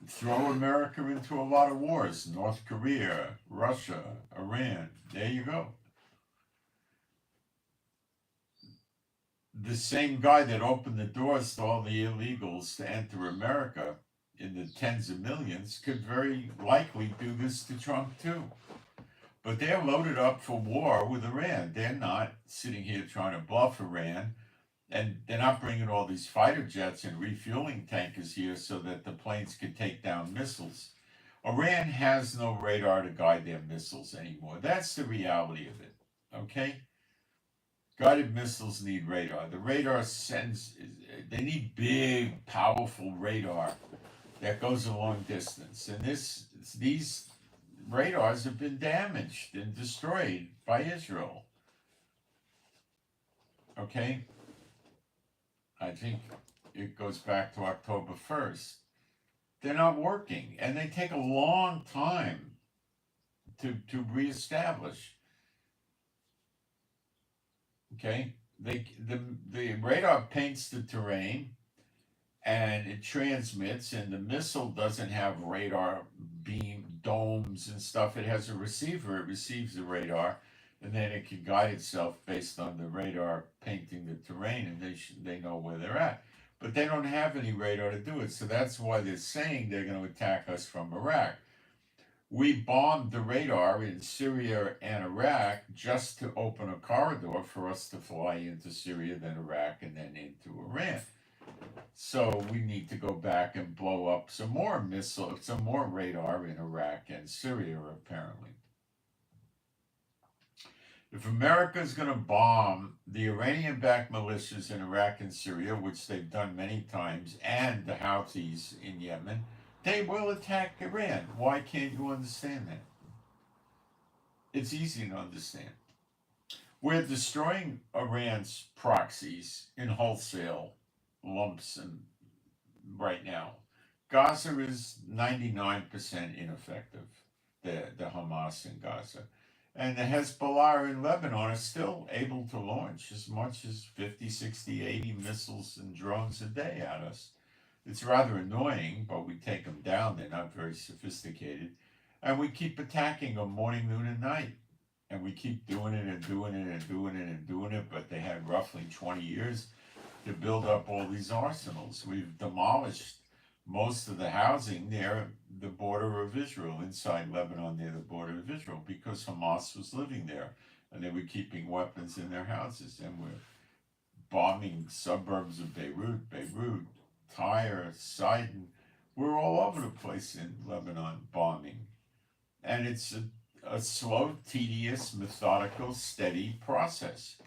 Throw America into a lot of wars. North Korea, Russia, Iran. There you go. The same guy that opened the doors to all the illegals to enter America in the tens of millions could very likely do this to Trump too. But they're loaded up for war with Iran. They're not sitting here trying to bluff Iran, and they're not bringing all these fighter jets and refueling tankers here so that the planes could take down missiles. Iran has no radar to guide their missiles anymore. That's the reality of it. Okay? Guided missiles need radar. The radar sends, they need big, powerful radar that goes a long distance. And these radars have been damaged and destroyed by Israel. Okay? I think it goes back to October 1st. They're not working, and they take a long time to reestablish. Okay? The radar paints the terrain, and it transmits, and the missile doesn't have radar beam domes and stuff. It has a receiver. It receives the radar, and then it can guide itself based on the radar painting the terrain, and they know where they're at. But they don't have any radar to do it, so that's why they're saying they're going to attack us from Iraq. We bombed the radar in Syria and Iraq just to open a corridor for us to fly into Syria, then Iraq, and then into Iran. So we need to go back and blow up some more radar in Iraq and Syria, apparently. If America is going to bomb the Iranian-backed militias in Iraq and Syria, which they've done many times, and the Houthis in Yemen, they will attack Iran. Why can't you understand that? It's easy to understand. We're destroying Iran's proxies in wholesale lumps and right now. Gaza is 99% ineffective, the Hamas in Gaza. And the Hezbollah in Lebanon are still able to launch as much as 50, 60, 80 missiles and drones a day at us. It's rather annoying, but we take them down. They're not very sophisticated. And we keep attacking them morning, noon, and night. And we keep doing it and doing it and doing it and doing it, but they had roughly 20 years to build up all these arsenals. We've demolished most of the housing near the border of Israel, inside Lebanon near the border of Israel, because Hamas was living there and they were keeping weapons in their houses. And we're bombing suburbs of Beirut, Tyre, Sidon. We're all over the place in Lebanon bombing. And it's a slow, tedious, methodical, steady process.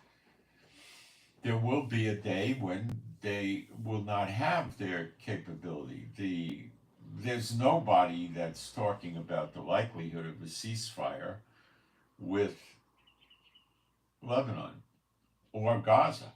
There will be a day when they will not have their capability. There's nobody that's talking about the likelihood of a ceasefire with Lebanon or Gaza.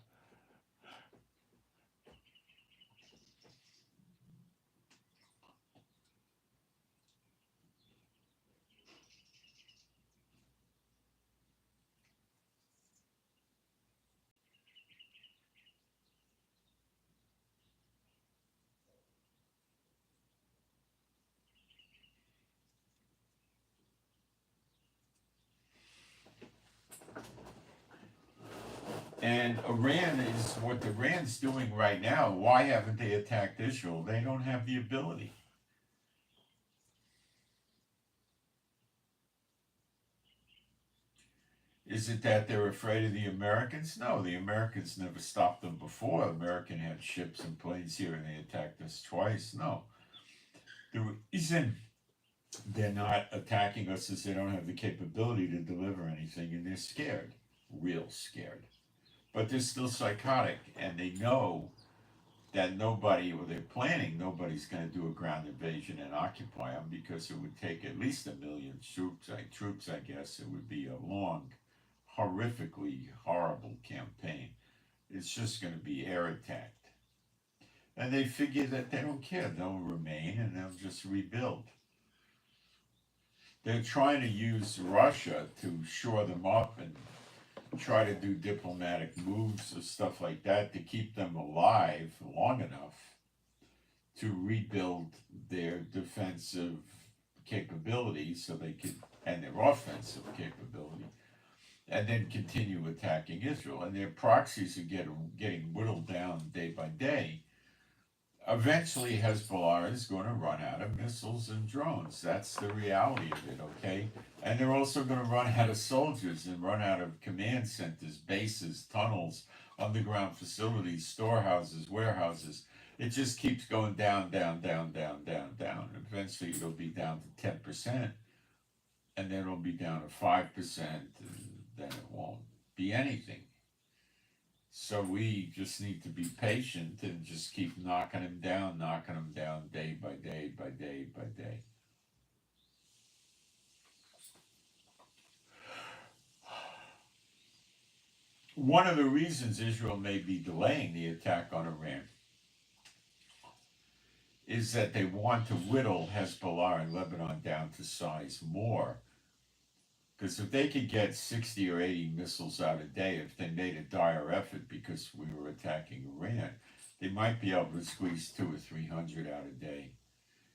And what Iran's doing right now. Why haven't they attacked Israel? They don't have the ability. Is it that they're afraid of the Americans? No, the Americans never stopped them before. American had ships and planes here and they attacked us twice. No. The reason they're not attacking us is they don't have the capability to deliver anything, and they're scared. Real scared. But they're still psychotic, and they know that they're planning nobody's going to do a ground invasion and occupy them, because it would take at least 1 million troops, I guess. It would be a long, horrifically horrible campaign. It's just going to be air attacked. And they figure that they don't care. They'll remain and they'll just rebuild. They're trying to use Russia to shore them up and try to do diplomatic moves or stuff like that to keep them alive long enough to rebuild their defensive capability so they could, and their offensive capability, and then continue attacking Israel. And their proxies are getting whittled down day by day. eventually Hezbollah is going to run out of missiles and drones. That's the reality of it, okay? And they're also going to run out of soldiers and run out of command centers, bases, tunnels, underground facilities, storehouses, warehouses. It just keeps going down, down, down, down, down, down. Eventually it'll be down to 10%, and then it'll be down to 5%, and then it won't be anything. So we just need to be patient and just keep knocking them down day by day by day by day. One of the reasons Israel may be delaying the attack on Iran is that they want to whittle Hezbollah and Lebanon down to size more. Because if they could get 60 or 80 missiles out a day, if they made a dire effort because we were attacking Iran, they might be able to squeeze 200 or 300 out a day.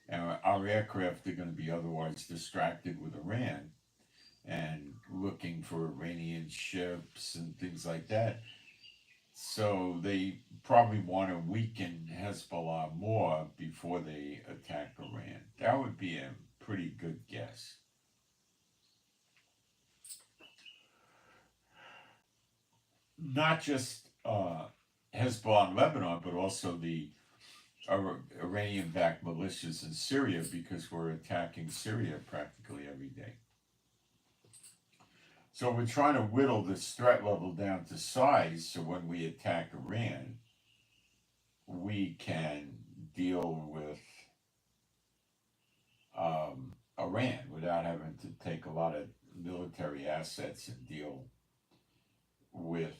And our aircraft are going to be otherwise distracted with Iran and looking for Iranian ships and things like that. So they probably want to weaken Hezbollah more before they attack Iran. That would be a pretty good guess. Not just Hezbollah in Lebanon, but also the Iranian-backed militias in Syria, because we're attacking Syria practically every day. So we're trying to whittle this threat level down to size, so when we attack Iran, we can deal with Iran without having to take a lot of military assets and deal with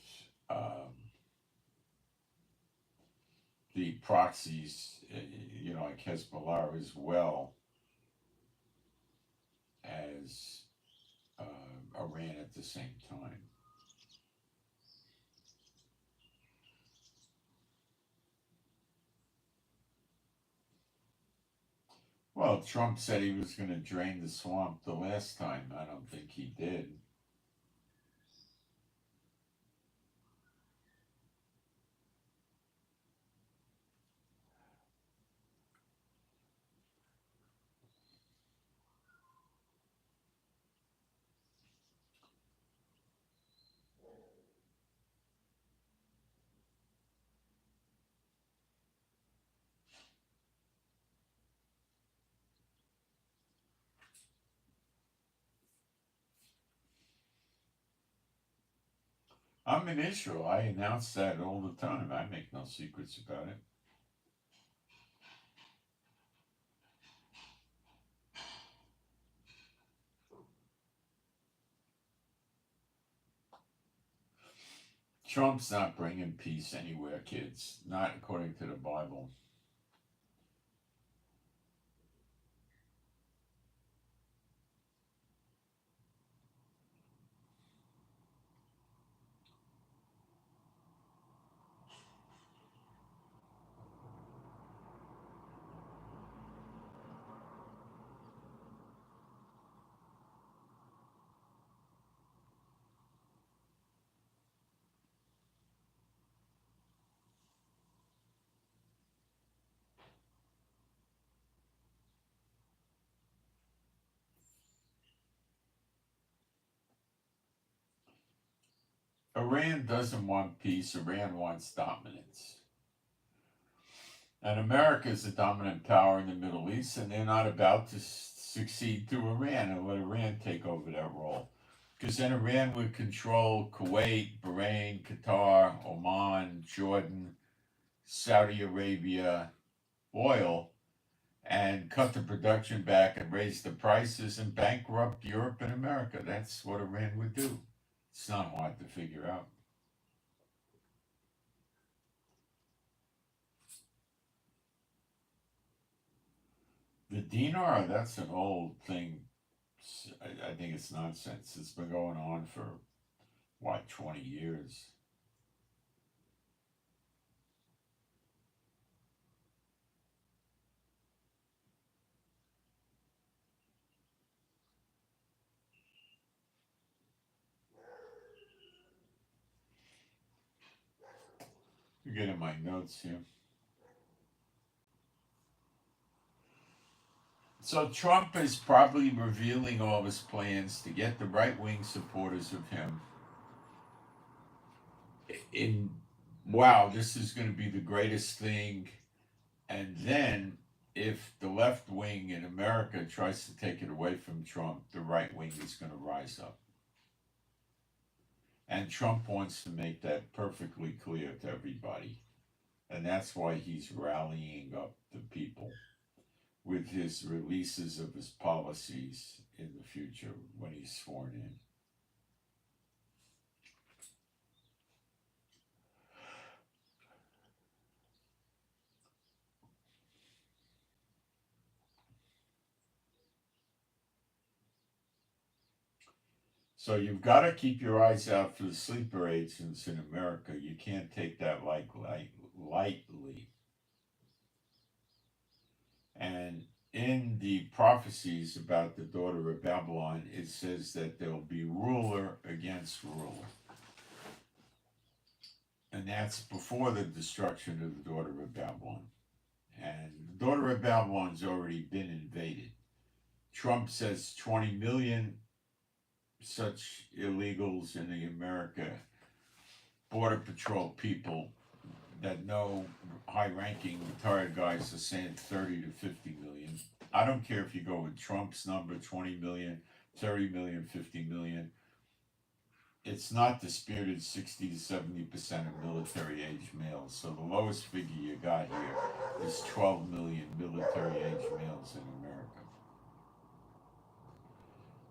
the proxies, like Hezbollah, as well as Iran at the same time. Well, Trump said he was going to drain the swamp the last time. I don't think he did. I'm in Israel. I announce that all the time. I make no secrets about it. Trump's not bringing peace anywhere, kids. Not according to the Bible. Iran doesn't want peace. Iran wants dominance. And America is a dominant power in the Middle East, and they're not about to succeed to Iran and let Iran take over that role. Because then Iran would control Kuwait, Bahrain, Qatar, Oman, Jordan, Saudi Arabia, oil, and cut the production back and raise the prices and bankrupt Europe and America. That's what Iran would do. It's not hard to figure out. The dinar, that's an old thing. I think it's nonsense. It's been going on for, 20 years. You're getting my notes here. So Trump is probably revealing all his plans to get the right-wing supporters of him in, wow, this is going to be the greatest thing. And then if the left wing in America tries to take it away from Trump, the right wing is going to rise up. And Trump wants to make that perfectly clear to everybody. And that's why he's rallying up the people with his releases of his policies in the future when he's sworn in. So you've got to keep your eyes out for the sleeper agents in America. You can't take that lightly. And in the prophecies about the daughter of Babylon, it says that there'll be ruler against ruler. And that's before the destruction of the daughter of Babylon. And the daughter of Babylon's already been invaded. Trump says 20 million such illegals in the America Border Patrol people that know high-ranking retired guys are saying 30 to 50 million. I don't care if you go with Trump's number, 20 million, 30 million, 50 million. It's not disputed 60 to 70% of military-age males. So the lowest figure you got here is 12 million military-age males in America.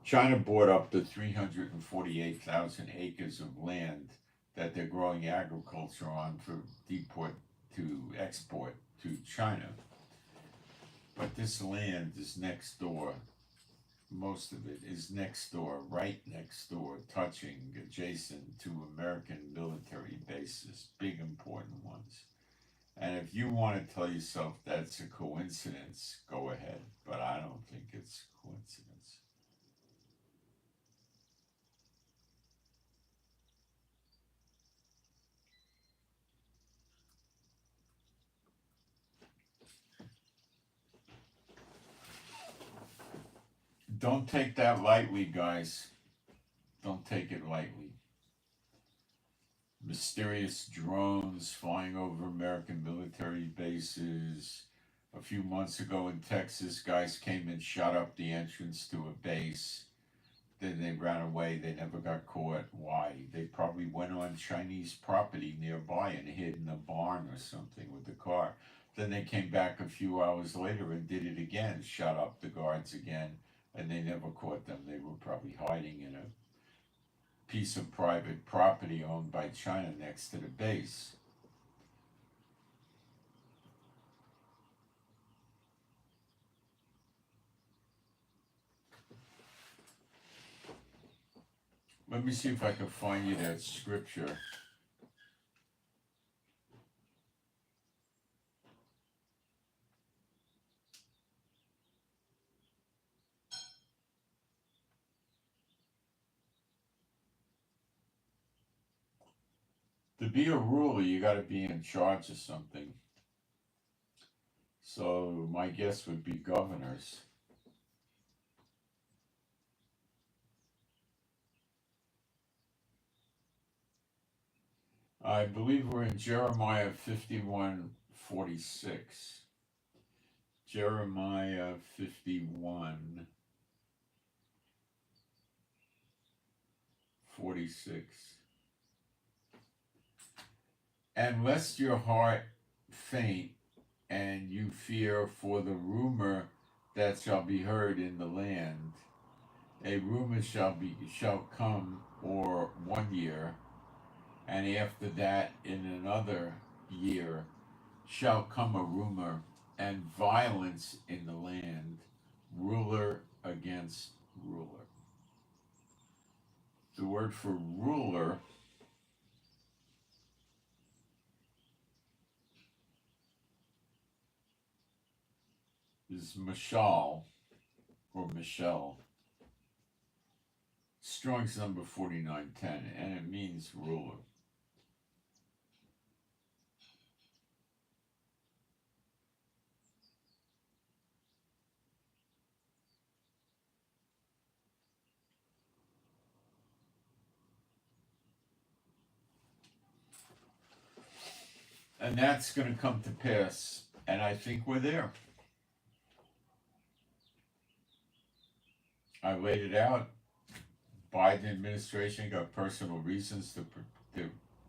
China bought up the 348,000 acres of land that they're growing agriculture on for export to China. But this land is next door. Most of it is next door, right next door, touching, adjacent to American military bases, big important ones. And if you want to tell yourself that's a coincidence, go ahead. But I don't think it's a coincidence. Don't take that lightly, guys. Don't take it lightly. Mysterious drones flying over American military bases. A few months ago in Texas, guys came and shot up the entrance to a base. Then they ran away. They never got caught. Why? They probably went on Chinese property nearby and hid in a barn or something with the car. Then they came back a few hours later and did it again, shot up the guards again, and they never caught them. They were probably hiding in a piece of private property owned by China next to the base. Let me see if I can find you that scripture. To be a ruler, you got to be in charge of something. So my guess would be governors. I believe we're in Jeremiah 51:46. Jeremiah 51:46. And lest your heart faint, and you fear for the rumor that shall be heard in the land. A rumor shall come, or 1 year, and after that in another year shall come a rumor, and violence in the land, ruler against ruler. The word for ruler is mashal, or Michelle. Strong's number 4910, and it means ruler. And that's going to come to pass, and I think we're there. I laid it out. Biden administration got personal reasons to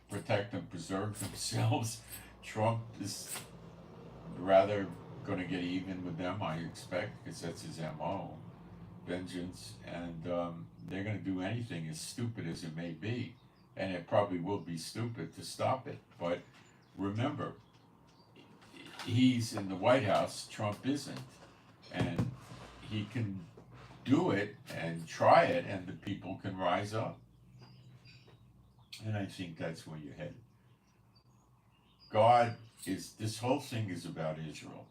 protect and preserve themselves. Trump is rather going to get even with them, I expect, because that's his MO, vengeance, and they're going to do anything, as stupid as it may be, and it probably will be stupid to stop it. But remember, he's in the White House, Trump isn't, and he can do it and try it, and the people can rise up. And I think that's where you're headed. God is, this whole thing is about Israel.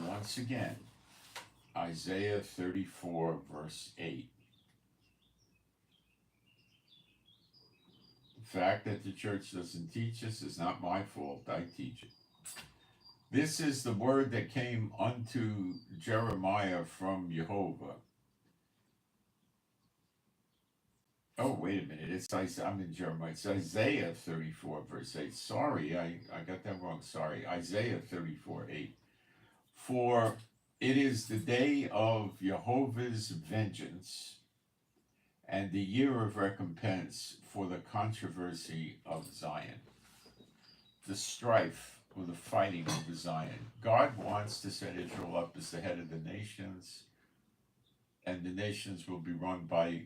Once again, Isaiah 34, verse 8. The fact that the church doesn't teach this is not my fault. I teach it. This is the word that came unto Jeremiah from Jehovah. Oh, wait a minute. I'm in Jeremiah. It's Isaiah 34, verse 8. Sorry, I got that wrong. Sorry. Isaiah 34, 8. For it is the day of Jehovah's vengeance and the year of recompense for the controversy of Zion. The strife or the fighting over Zion. God wants to set Israel up as the head of the nations, and the nations will be run by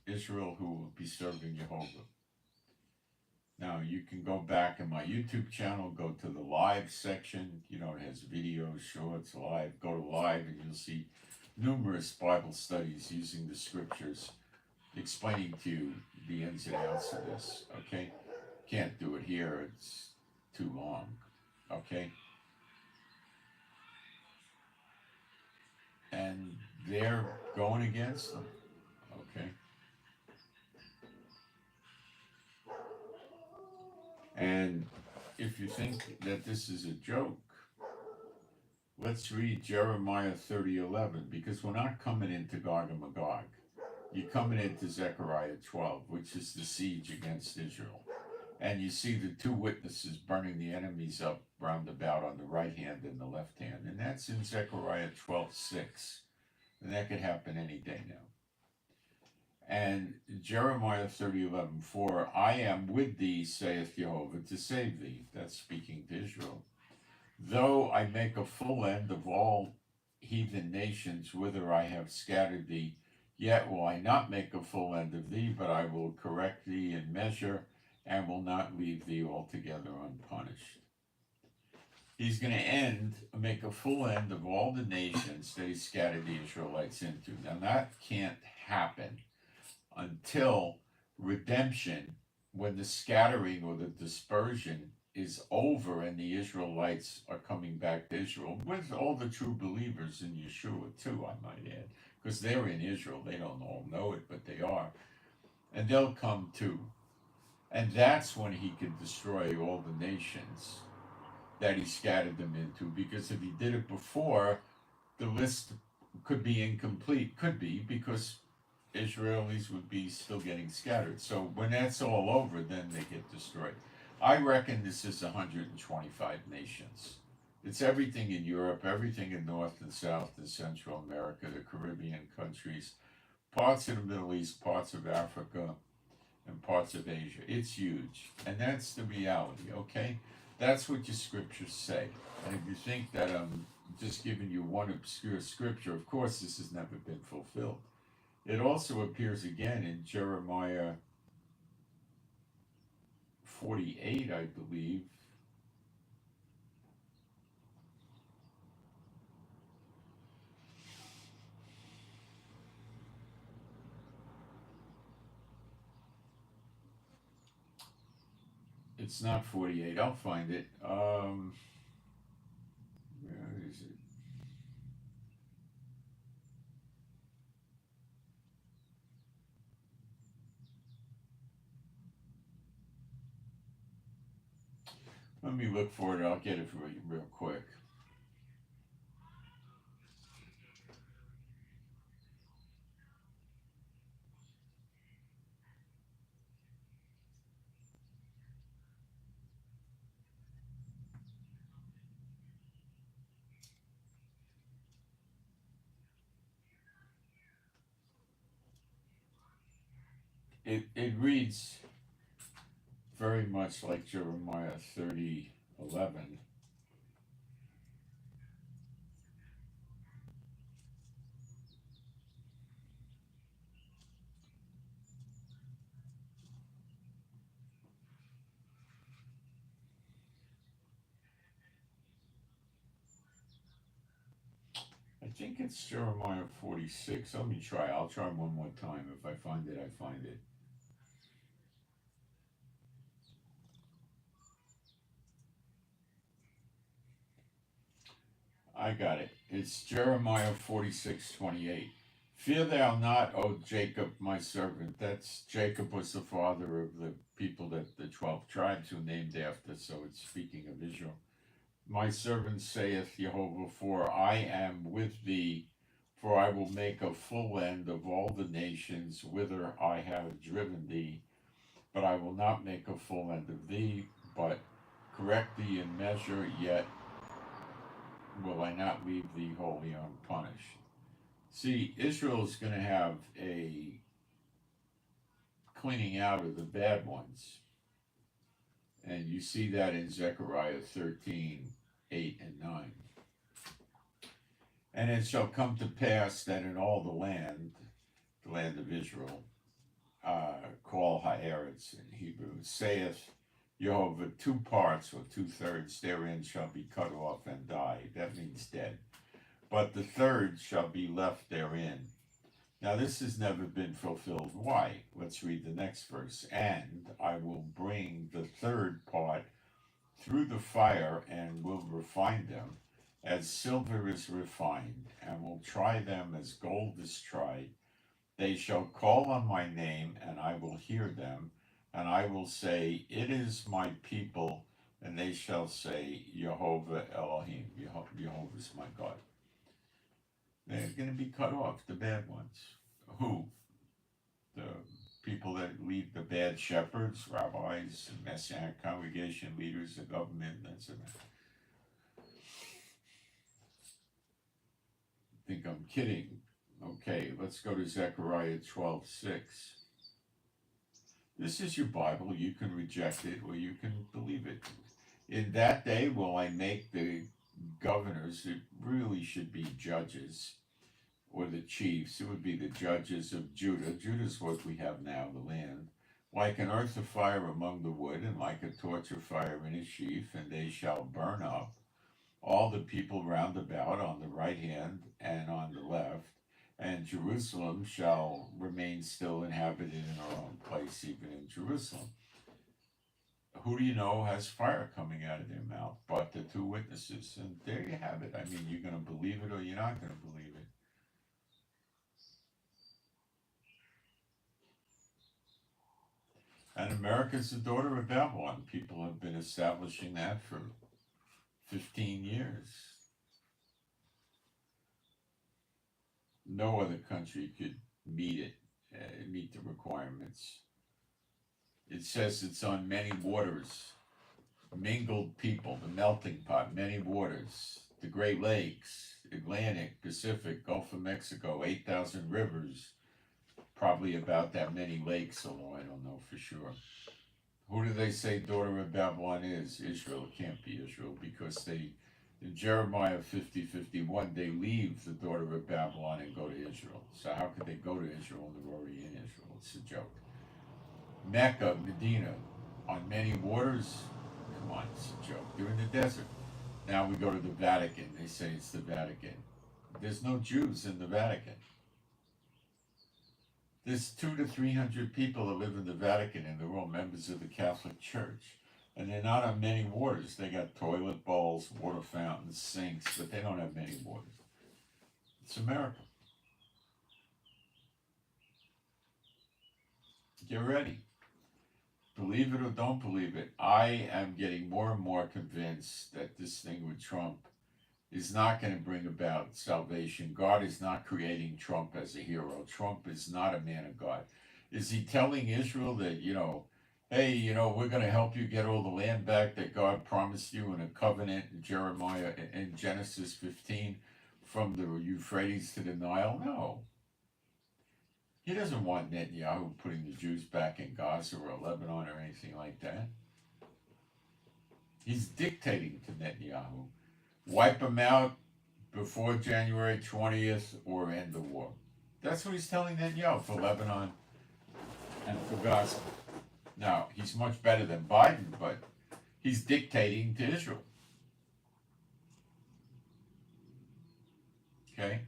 Israel, who will be serving Jehovah. Now, you can go back in my YouTube channel, go to the live section. You know, it has videos, shorts, live. Go to live, and you'll see numerous Bible studies using the scriptures, explaining to you the ins and outs of this, okay? Can't do it here. It's too long, okay? And they're going against them, okay? And if you think that this is a joke, let's read Jeremiah 30:11, because we're not coming into Gog and Magog. You're coming into Zechariah 12, which is the siege against Israel. And you see the two witnesses burning the enemies up round about on the right hand and the left hand. And that's in Zechariah 12:6. And that could happen any day now. And Jeremiah 30:11, for I am with thee, saith Jehovah, to save thee. That's speaking to Israel. Though I make a full end of all heathen nations whither I have scattered thee, yet will I not make a full end of thee, but I will correct thee in measure, and will not leave thee altogether unpunished. He's going to make a full end of all the nations that he scattered the Israelites into. Now that can't happen until redemption, when the scattering or the dispersion is over and the Israelites are coming back to Israel, with all the true believers in Yeshua too, I might add, because they're in Israel. They don't all know it, but they are. And they'll come too. And that's when he can destroy all the nations that he scattered them into, because if he did it before, the list could be incomplete. Could be, because Israelis would be still getting scattered. So when that's all over, then they get destroyed. I reckon this is 125 nations. It's everything in Europe, everything in North and South and Central America, the Caribbean countries, parts of the Middle East, parts of Africa, and parts of Asia. It's huge. And that's the reality, okay? That's what your scriptures say. And if you think that I'm just giving you one obscure scripture, of course this has never been fulfilled. It also appears again in Jeremiah 48, I believe. It's not 48. I'll find it. Where is it? Let me look for it. I'll get it for you real quick. it reads very much like Jeremiah 30:11. I think it's Jeremiah 46. Let me try. I'll try one more time. If I find it, I find it. I got it. It's Jeremiah 46:28. Fear thou not, O Jacob, my servant. That's Jacob was the father of the people that the 12 tribes were named after, so it's speaking of Israel. My servant saith Jehovah, for I am with thee, for I will make a full end of all the nations whither I have driven thee, but I will not make a full end of thee, but correct thee in measure, yet will I not leave thee wholly unpunished. See, Israel is going to have a cleaning out of the bad ones. And you see that in Zechariah 13:8 and 9. And it shall come to pass that in all the land of Israel, call Haaretz in Hebrew, saith Jehovah, 2 parts or 2/3 therein shall be cut off and die. That means dead. But the third shall be left therein. Now this has never been fulfilled. Why? Let's read the next verse. And I will bring the third part through the fire and will refine them as silver is refined, and will try them as gold is tried. They shall call on my name, and I will hear them, and I will say, it is my people, and they shall say, Jehovah Elohim, Jehovah is my God. They're going to be cut off, the bad ones. Who? The people that lead the bad shepherds, rabbis, messianic congregation leaders, the government, that's it. I think I'm kidding. Okay, let's go to Zechariah 12:6. This is your Bible. You can reject it or you can believe it. In that day will I make the governors, it really should be judges, or the chiefs, it would be the judges of Judah. Judah's what we have now, the land. Like an earth of fire among the wood, and like a torch of fire in a sheaf, and they shall burn up all the people round about on the right hand and on the left, and Jerusalem shall remain still inhabited in her own place, even in Jerusalem. Who do you know has fire coming out of their mouth but the 2 witnesses? And there you have it. I mean, you're going to believe it or you're not going to believe it. And America's the daughter of Babylon. People have been establishing that for 15 years. No other country could meet the requirements. It says it's on many waters, mingled people, the melting pot, many waters, the Great Lakes, Atlantic, Pacific, Gulf of Mexico, 8,000 rivers, probably about that many lakes, although I don't know for sure. Who do they say daughter of Babylon is? Israel. It can't be Israel because in Jeremiah 50:51, they leave the daughter of Babylon and go to Israel. So how could they go to Israel when they're already in Israel? It's a joke. Mecca, Medina, on many waters. Come on, it's a joke. They're in the desert. Now we go to the Vatican. They say it's the Vatican. There's no Jews in the Vatican. There's 200 to 300 people that live in the Vatican, and they're all members of the Catholic Church. And they're not on many waters. They got toilet bowls, water fountains, sinks, but they don't have many waters. It's America. Get ready. Believe it or don't believe it, I am getting more and more convinced that this thing with Trump is not going to bring about salvation. God is not creating Trump as a hero. Trump is not a man of God. Is he telling Israel that, hey, we're going to help you get all the land back that God promised you in a covenant in Jeremiah, in Genesis 15, from the Euphrates to the Nile? No. He doesn't want Netanyahu putting the Jews back in Gaza or Lebanon or anything like that. He's dictating to Netanyahu. Wipe them out before January 20th or end the war. That's what he's telling Netanyahu for Lebanon and for Gaza. Now, he's much better than Biden, but he's dictating to Israel. Okay?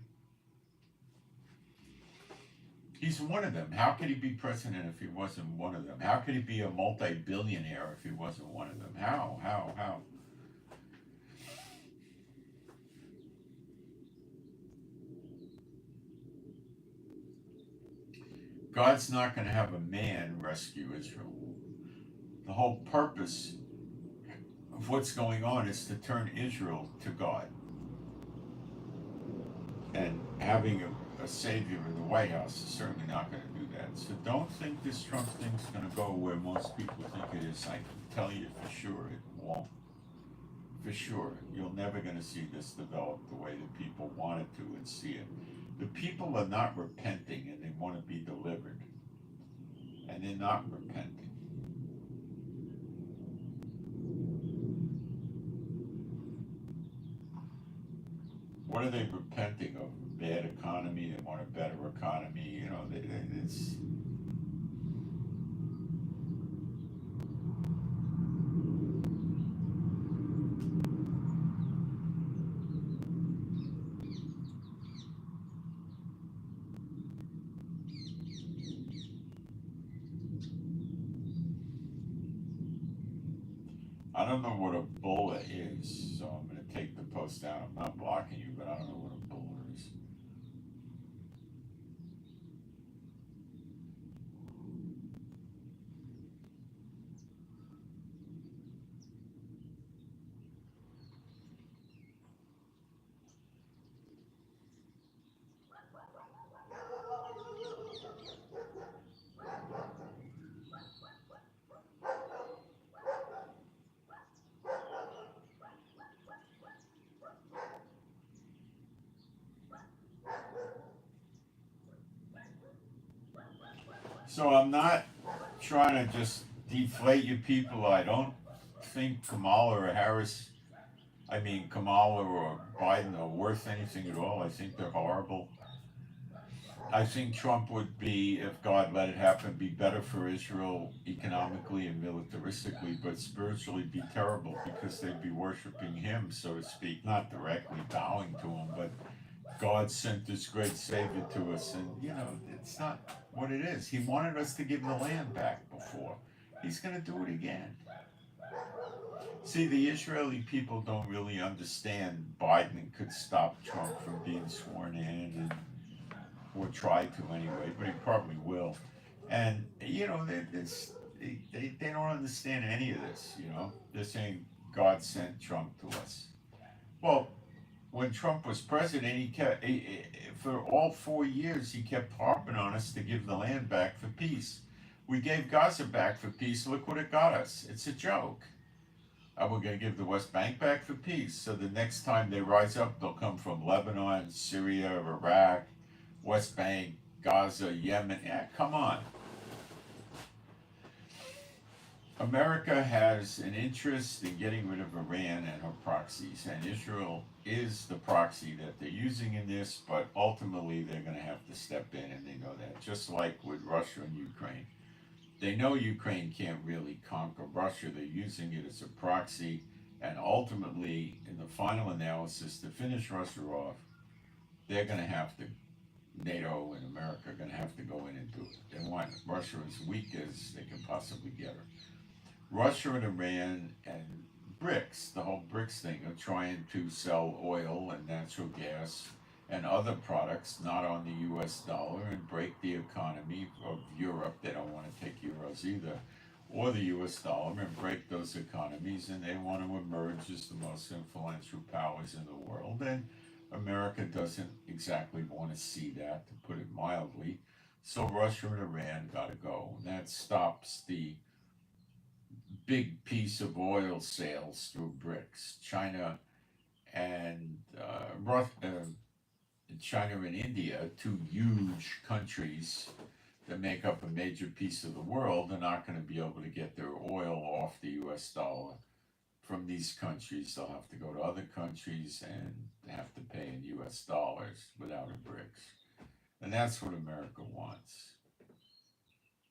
He's one of them. How could he be president if he wasn't one of them? How could he be a multi-billionaire if he wasn't one of them? How? God's not going to have a man rescue Israel. The whole purpose of what's going on is to turn Israel to God. And having a savior in the White House is certainly not going to do that. So don't think this Trump thing's going to go where most people think it is. I can tell you for sure it won't. For sure. You're never going to see this develop the way that people want it to and see it. The people are not repenting and they want to be delivered. And they're not repenting. What are they repenting of? A bad economy, they want a better economy, you know, it's... I don't know what a bulla is, so I'm going to take the post down. I'm not blocking you, but I don't know what a bulla is. So I'm not trying to just deflate you people. I don't think Kamala or Biden are worth anything at all. I think they're horrible. I think Trump would be, if God let it happen, be better for Israel economically and militaristically, but spiritually be terrible because they'd be worshiping him, so to speak, not directly bowing to him, but God sent this great Savior to us, and you know, it's not what it is. He wanted us to give the land back before. He's going to do it again. See, the Israeli people don't really understand Biden could stop Trump from being sworn in, or try to anyway, but he probably will. And, you know, they don't understand any of this, you know. They're saying God sent Trump to us. Well, when Trump was president, for all 4 years, he kept harping on us to give the land back for peace. We gave Gaza back for peace. Look what it got us. It's a joke. We're going to give the West Bank back for peace. So the next time they rise up, they'll come from Lebanon, Syria, Iraq, West Bank, Gaza, Yemen. Yeah, come on. America has an interest in getting rid of Iran and her proxies, and Israel is the proxy that they're using in this, but ultimately they're going to have to step in, and they know that. Just like with Russia and Ukraine. They know Ukraine can't really conquer Russia. They're using it as a proxy, and ultimately, in the final analysis, to finish Russia off, they're going to have to, NATO and America are going to have to go in and do it. They want Russia as weak as they can possibly get her. Russia and Iran and BRICS, the whole BRICS thing, are trying to sell oil and natural gas and other products not on the US dollar and break the economy of Europe. They don't want to take euros either, or the US dollar, and break those economies, and they want to emerge as the most influential powers in the world. And America doesn't exactly want to see that, to put it mildly. So Russia and Iran got to go. And that stops the big piece of oil sales through BRICS. China and China and India, two huge countries make up a major piece of the world, they're not going to be able to get their oil off the US dollar from these countries. They'll have to go to other countries and have to pay in US dollars without a BRICS. And that's what America wants.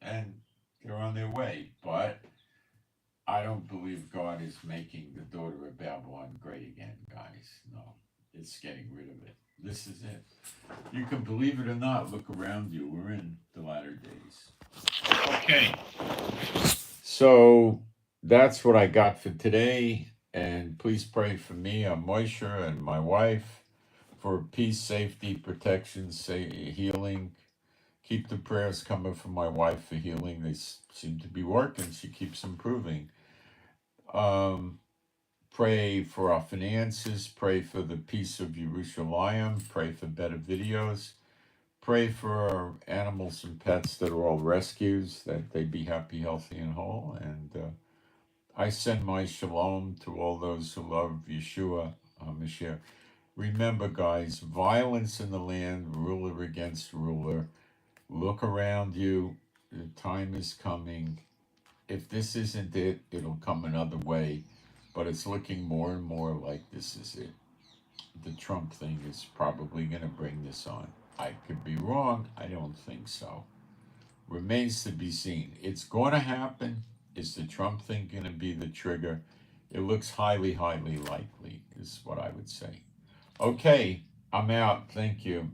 And they're on their way. But I don't believe God is making the daughter of Babylon great again, guys. No, it's getting rid of it. This is it. You can believe it or not, look around you. We're in the latter days. Okay. So that's what I got for today. And please pray for me. I'm Moshe and my wife for peace, safety, protection, healing. Keep the prayers coming from my wife for healing. They seem to be working. She keeps improving. Pray for our finances. Pray for the peace of Jerusalem. Pray for better videos. Pray for our animals and pets that are all rescues, that they be happy, healthy, and whole. And I send my shalom to all those who love Yeshua HaMashiach. Remember, guys, violence in the land, ruler against ruler. Look around you. The time is coming. If this isn't it, it'll come another way. But it's looking more and more like this is it. The Trump thing is probably going to bring this on. I could be wrong. I don't think so. Remains to be seen. It's going to happen. Is the Trump thing going to be the trigger? It looks highly, highly likely, is what I would say. Okay, I'm out. Thank you.